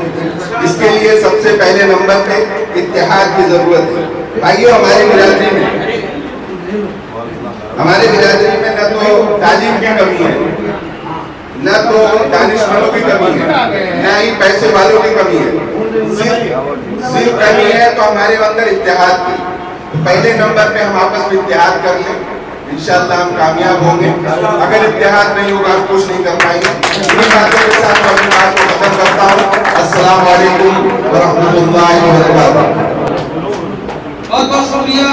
इसके लिए सबसे पहले नंबर पे इत्तेहाद की जरूरत है। भाइयों, हमारे बिरादरी में न तो तालीम की कमी है, न तो दानिशमंदों की कमी है, न ही पैसे वालों की कमी है। सिर्फ कमी है तो हमारे अंदर इत्तेहाद की। तो पहले नंबर पे हम आपस में इत्तेहाद कर लें, इंशाअल्लाह हम कामयाब होंगे। अगर इत्तेहाद नहीं होगा हम कुछ नहीं कर पाएंगे। इन बातों के साथ मैं अपनी बात को खत्म करता हूँ। अस्सलाम वालेकुम व रहमतुल्लाहि व बरकातहू। बहुत बहुत शुक्रिया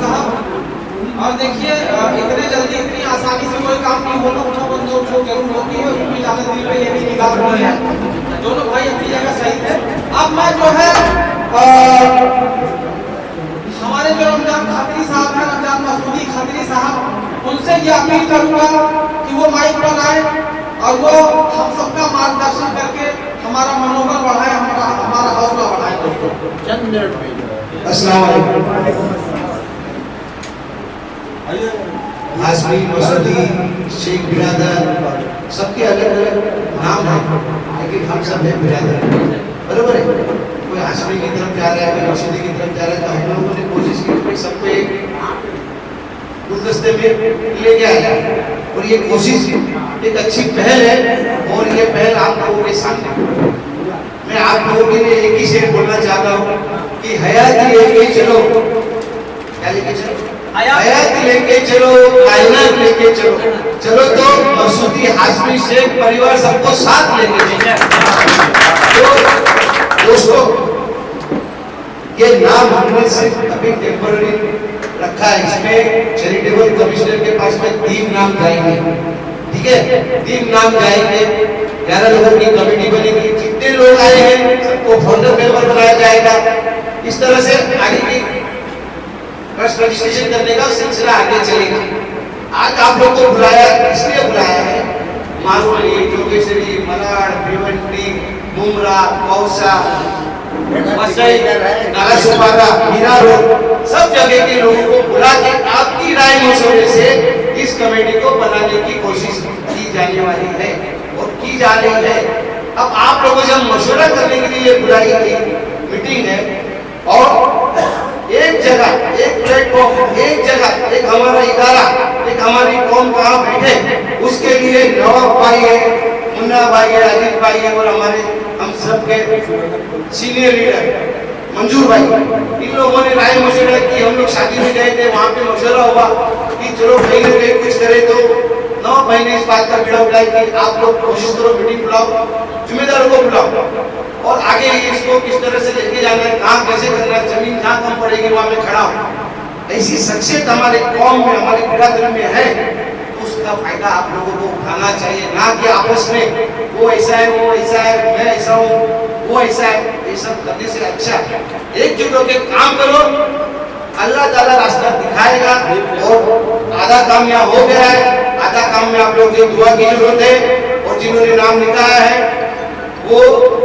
साहब। और देखिए इतने जल्दी इतनी आसानी से कोई काम नहीं होता, कुछ जो जरूर होती है उसमें ज़्यादा दिल पे ये भी निगाह रखनी है। दोनों भाई अपनी जगह सही थे। अब मैं जो है हमारे जो रमजान खत्री साहब हैं, रमजान मसूदी खत्री साहब, उनसे ये अपील करूंगा कि वो माइक पर आए और वो हम सबका मार्गदर्शन करके हमारा मनोबल बढ़ाए, हमारा हौसला बढ़ाए। दोस्तों चंद मिनट में अस्सलाम वालेकुम। हाशमी, मसूदी, शेख बिरादर, सबके अलग अलग नाम हैं, लेकिन हम सब हैं बिरादर, बराबर है। कोई हाशमी की तरफ जा रहा है, कोई मसूदी की तरफ जा रहा है, तो हम लोगों ने कोशिश की कि सबको एक गुलदस्ते में लेके आया। और ये कोशिश एक अच्छी पहल है और ये पहल आप लोगों के सामने। मैं आप लोगों के लिए एक ही शेर बोलना चाहता हूँ कि हयात लेके चलो, क्या लेके चलो? हयात लेके चलो, कायनात लेके चलो, चलो तो मसूदी, हाशमी, शेख परिवार सबको साथ लेके चलो। तो दोस्तों, ये नाम हमने सिर्फ अभी टेम्पररी रखा है। इसमें चैरिटेबल कमिश्नर के पास में 3 नाम जाएंगे, ठीक है? 3 नाम जाएंगे, 11 लोगों की कमेटी बनेगी। जितने लोग आए हैं सबको फाउंडर मेंबर बनाया जाएगा। इस तरह से आगे की ट्रस्ट रजिस्ट्रेशन करने का सिलसिला आगे चलेगा। आज आप लोग को बुलाया, इसलिए बुलाया है, मालूली, जोगेश्वरी, मलाड, भिवंडी, मुमरा, कौसा, मसई, नालासोपारा, मीरा रोड, सब जगह के लोगों को बुला के आपकी राय मशवरे से इस कमेटी को बनाने की कोशिश की जाने वाली है और की जा रही है। अब आप लोगों से हम मशवरा करने के लिए बुलाई गई मीटिंग है और एक जगह, एक प्लेटफॉर्म, एक जगह, एक हमारा इदारा, एक हमारी कौम कहाँ बैठे, उसके लिए नवाब भाई है, मुन्ना भाई है, अजीत भाई है और हमारे हम सबके सीनियर लीडर मंजूर भाई, इन लोगों ने राय मशवरा की। हम लोग शादी में गए थे, वहाँ पे मशवरा हुआ कि चलो कहीं ना कहीं कुछ करे। तो नवाब भाई ने इस बात का बीड़ा उठाया कि आप लोग कोशिश करो, मीटिंग बुलाओ, जिम्मेदारों को बुलाओ और आगे इसको किस तरह से लेके जाना है, कहाँ कैसे करना है, जमीन जहाँ कम पड़ेगी वहाँ पे खड़ा हो। ऐसी शख्सियत हमारे कौम में, हमारी बिरादरी में है, उसका फायदा आप लोगों को उठाना चाहिए, ना कि आपस में वो ऐसा है, वो ऐसा है, मैं ऐसा हूँ, वो ऐसा है। ये सब करने से अच्छा एकजुट होकर काम करो, अल्लाह ताला रास्ता दिखाएगा। और आधा काम यहाँ हो गया है, आधा काम में आप लोगों की दुआ की जरूरत है। और जिन्होंने नाम लिखाया है वो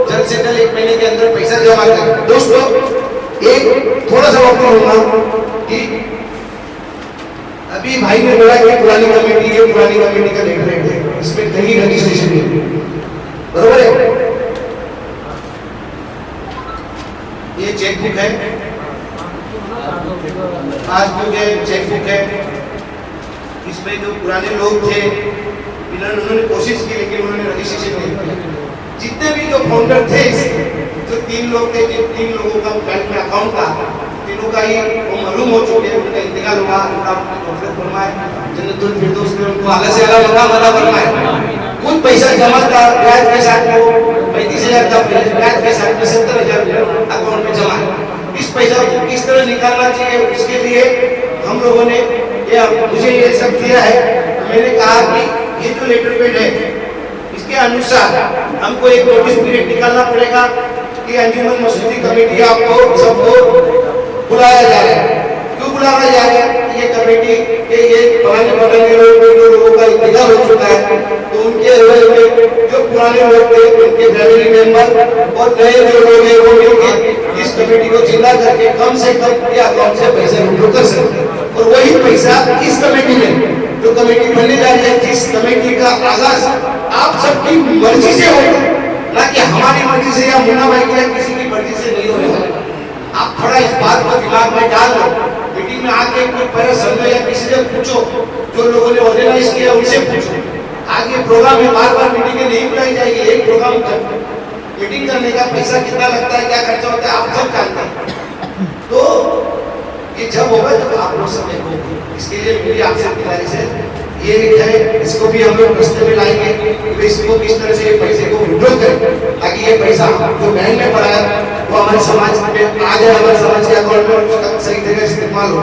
जल्द से जल्द 1 महीने के अंदर पैसा जमा करें। दोस्तों, एक थोड़ा सा वक्त लूंगा कि अभी भाई ने बोला कि पुरानी कमेटी है, पुरानी कमेटी का लेटर है, इसमें कहीं रजिस्ट्रेशन नहीं, बरोबर है? ये चेकबुक है, पासबुक है, चेकबुक है। इसमें जो पुराने लोग थे उन्होंने कोशिश की लेकिन उन्होंने रजिस्ट्रेशन नहीं किया। जितने भी जो फाउंडर थे, जो 3 लोग थे, जिन 3 लोगों का बैंक में अकाउंट था, तीनों का ही वो मालूम हो चुके हैं, उनका इंतकाल हुआ, उनका तौफीक फरमाए, जन्नतुल फिरदौस में उनको आला से आला मकाम अता फरमाए। कुछ पैसा जमा था ब्याज के साथ, वो 35,000 का ब्याज के साथ में 70,000 अकाउंट में जमा है। इस पैसा को किस तरह निकालना चाहिए, उसके लिए हम लोगों ने मुझे ये सब दिया है। मैंने कहा कि ये जो लेटर पेड है, इसके अनुसार हमको एक नोटिस पीरियड निकालना पड़ेगा कि अंजुमन मसूदी कमेटी आपको सबको बुलाया जा रहा है। क्यों बुलाया जा रहा है? ये कमेटी के ये पुराने लोग थे, उनके फैमिली मेंबर और नए जो लोग हैं वो मिलकर इस कमेटी को जिंदा करके कम से कम ये अकाउंट से पैसे विड्रॉ कर सकते हैं। और वही पैसा इस कमेटी में जो कमेटी बनने जा रही है, जिस कमेटी का आगाज आप सबकी मर्जी से होगा, ना कि हमारी मर्जी से या मुन्ना भाई की या किसी की मर्जी से नहीं होगा। आप थोड़ा इस बात को दिमाग में डाल लो, मीटिंग में आके कोई पहले समझो या किसी से पूछो, जो लोगों ने ऑर्गेनाइज किया उनसे पूछो। आगे प्रोग्राम में बार बार मीटिंग नहीं बुलाई जाएगी, एक प्रोग्राम मीटिंग करने का पैसा कितना लगता है, क्या खर्चा होता है, आप सब जानते हैं। तो ये जब होगा तब आप लोग सब देखोगे। इसके लिए मेरी आपसे गुजारिश है, ये है इसको भी हम लोग रस्ते में लाएंगे, इसको किस तरह से पैसे को विड्रॉ करें ताकि ये पैसा जो बैंक में पड़ा है वो हमारे समाज में आ जाए, हमारे समाज के अकाउंट में उसका सही जगह इस्तेमाल हो।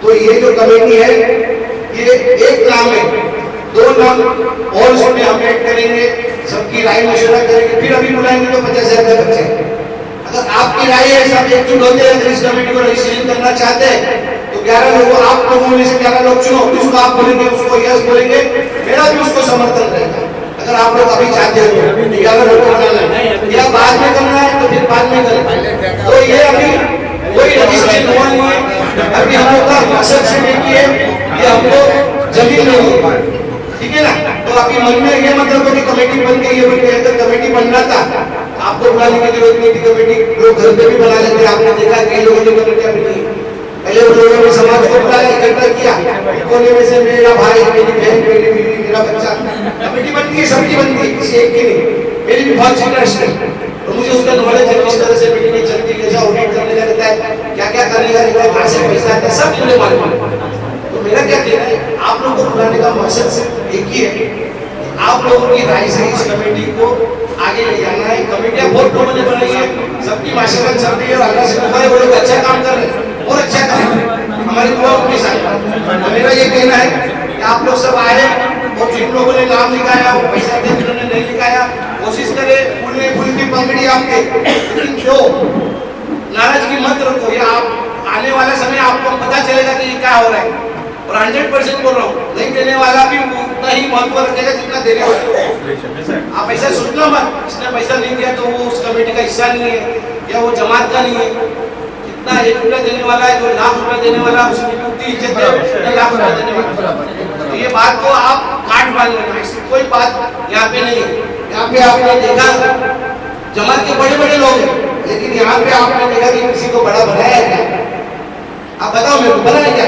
तो ये जो कमेटी है ये एक नाम है, 2 नाम और उसमें हम ऐड करेंगे, सबकी राय मशवरा करेंगे, फिर अभी बुलाएंगे तो 50,000 का बच्चे। अगर आपकी राय है, सब एकजुट होते हैं, इस कमेटी को रजिस्ट्रेशन करना चाहते हैं तो 11 लोगों आप लोगों में से 11 लोग चुनो, जिसको आप बोलेंगे उसको यस बोलेंगे, मेरा भी उसको समर्थन रहेगा। अगर आप लोग अभी चाहते हो 11 लोग करना है या बाद में करना है तो फिर बाद में करें। तो ये अभी कोई रजिस्ट्रेशन हुआ नहीं है, अभी हम लोग का मकसद से देखिए ये हमको जमीन नहीं होगी, ठीक है ना। तो अभी मन में ये मतलब है कि कमेटी बन गई, ये बन गई। अगर कमेटी बनना था आपको बुलाने की जरूरत नहीं थी, कमेटी लोग घर पे भी बना लेते। आपने देखा कई लोगों ने कमेटियां बनाई, पहले उन लोगों ने समाज को बुलाया, इकट्ठा किया, कोने में से मेरा भाई, मेरी बहन, मेरी बीवी, मेरा बच्चा, कमेटी बनती है, सबकी बनती है, किसी एक की नहीं। मेरी भी बहुत इंटरेस्ट है तो मुझे उसका नॉलेज है, किस तरह से मीटिंग चलती है, कैसा ऑडिट करने का रहता है, क्या क्या करने का रहता है, कहाँ से पैसा आता है, सब मुझे मालूम है। तो मेरा क्या कहना है, आप लोगों को बुलाने का मकसद सिर्फ एक ही है, आप लोगों की राय से इस कमेटी को आगे ले जाना है। कमेटियां बहुत लोगों ने बनाई है, सबकी माशरत चल रही है और अल्लाह से दुआ है वो लोग अच्छा काम कर रहे हैं और अच्छा काम कर रहे हैं, हमारी दुआ उनके साथ। तो मेरा ये कहना है कि आप लोग सब आए और जिन लोगों ने नाम लिखाया वो पैसा दे, जिन्होंने नहीं लिखाया कोशिश करे फूलने फूल की पंगड़ी आपके, लेकिन जो नाराजगी मत रखो, या आप आने वाला समय आपको पता चलेगा कि ये क्या हो रहा है। और 100% बोल रहा हूँ, नहीं देने वाला भी उतना ही महत्व रखेगा जितना देने वाला। आप ऐसा सोचना मत, इसने पैसा नहीं दिया तो वो उस कमेटी का हिस्सा नहीं है या वो जमात का नहीं है। जितना 1 रुपया देने वाला है, 2 लाख रुपया देने वाला है, उसकी पूरी इज्जत है, 1 लाख रुपया देने वाला। तो ये बात को आप काट बांध लेना, इसकी कोई बात यहाँ पे नहीं है। यहाँ पे आपने देखा जमात के बड़े बड़े लोग हैं, लेकिन यहाँ पे आपने देखा कि किसी को बड़ा बनाया है क्या? आप बताओ मेरे को, बनाया क्या?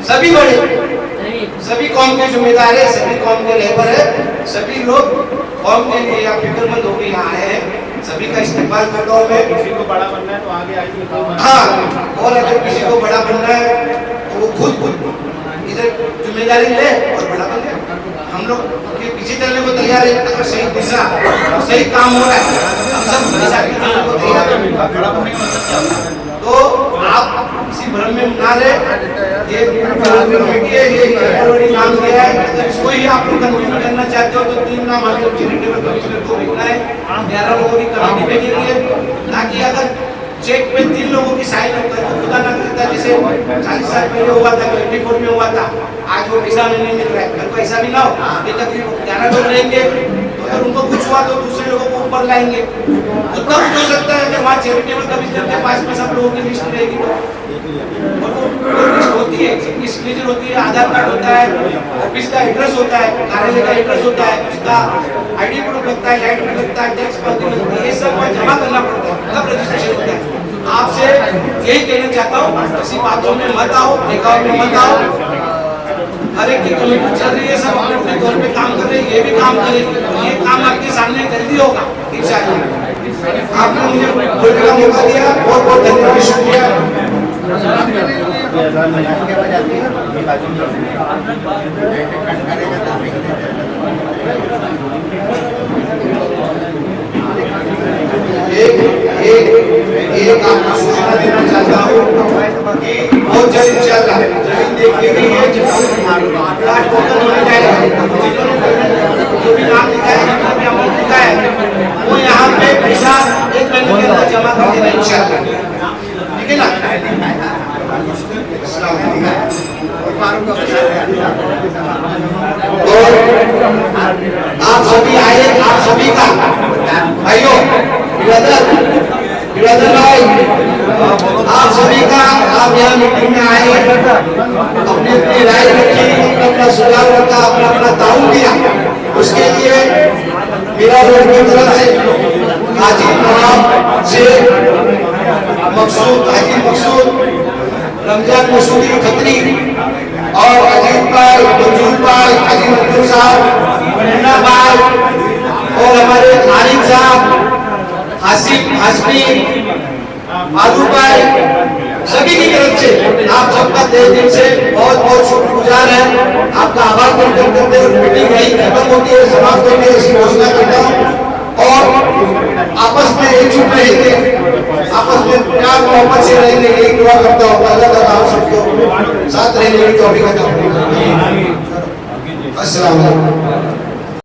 सभी बड़े, सभी कौम के जिम्मेदार है, सभी कौम के रहबर है, सभी लोग कौम के लिए या फिक्रमंद होकर यहाँ आए हैं, सभी का इस्तेमाल करता हूँ मैं। किसी को बड़ा बनना है तो आगे आइए। हाँ, और अगर किसी को बड़ा बनना है तो वो खुद इधर जिम्मेदारी ले और बड़ा बन जाए। हम लोग के पीछे चलने को तैयार है, अगर सही दिशा सही काम हो रहा है हम सब साथ में चलने को तैयार है। तो आप किसी भ्रम में ना रहे, ये कमेटी है, ये बड़ी नाम दिया है, अगर इसको ही आप लोग कंटिन्यू करना चाहते हो तो 3 नाम हमें चैरिटेबल कमिश्नर को भेजना है, 11 लोगों की कमेटी भेजेंगे, ताकि अगर चेक पे 3 लोगों की साइन होकर तो खुदा ना करता, जैसे 40 साल पहले हुआ था, 24 में हुआ था, आज वो पैसा नहीं मिल रहा है, कल को ऐसा भी ना हो, ये तकरीबन 11 लोग रहेंगे, तो अगर उनको कुछ हुआ तो दूसरे लोगों को ऊपर लाएंगे। तो तब हो सकता है कि वहाँ चैरिटेबल कमिश्नर के पास में सब लोगों की लिस्ट रहेगी, तो लिस्ट होती है, सबकी सिग्नेचर होती है, आधार कार्ड होता है, ऑफिस का एड्रेस होता है, कार्यालय का एड्रेस होता है, उसका ID प्रूफ लगता है, लाइट बिल लगता है, टैक्स पावती लगती है, ये सब जमा करना पड़ता है, तब रजिस्ट्रेशन होता है। आपसे यही कहना चाहता हूँ, किसी बातों में मत आओ, देखाव में मत आओ। हर एक की कमेटी चल रही है, सब अपने अपने तौर पे काम कर रहे हैं, ये भी काम करेगी, ये काम आपके सामने जल्दी होगा इंशाअल्लाह। आपने मुझे बोलने का मौका दिया, बहुत बहुत धन्यवाद, शुक्रिया। एक आपको सूचना देना चाहता हूँ कि बहुत जल्द इंशाअल्लाह जमीन देख ली गई है, प्लाट टोकन होने जाएगा, जो भी नाम लिखा है, जितना भी अमाउंट लिखा है वो यहाँ पे पैसा 1 महीने के अंदर जमा कर देना इंशाअल्लाह, ठीक है ना। आप सभी आए, आप सभी का भाइयों, ब्रदर भाई, आप सभी का, आप यहाँ मीटिंग में आए, अपनी अपनी राय रखी, अपना अपना सुझाव रखा, अपना अपना ताउन दिया, उसके लिए मीरा रोड की तरफ से हाजी नवाब से मकसूद, हाजी मकसूद, रमजान मसूदी खत्री और अजीत भाई, मंजूर भाई, हाजी मंजूर साहब, मुन्ना भाई और हमारे आरिफ साहब, हाशमी, माधु भाई, सभी की तरफ से आप सबका तहे दिल से बहुत बहुत शुक्रगुजार है। आपका आभार व्यक्त करते हुए मीटिंग यही खत्म होती है, समाप्त होती है, ऐसी घोषणा करता हूँ। और आपस में एकजुट रहेंगे, आपस में प्यार मोहब्बत से रहेंगे, यही दुआ करता हूँ। अल्लाह ताला आप सबको साथ रहने की तौफीक अता फरमाए। अस्सलाम वालेकुम।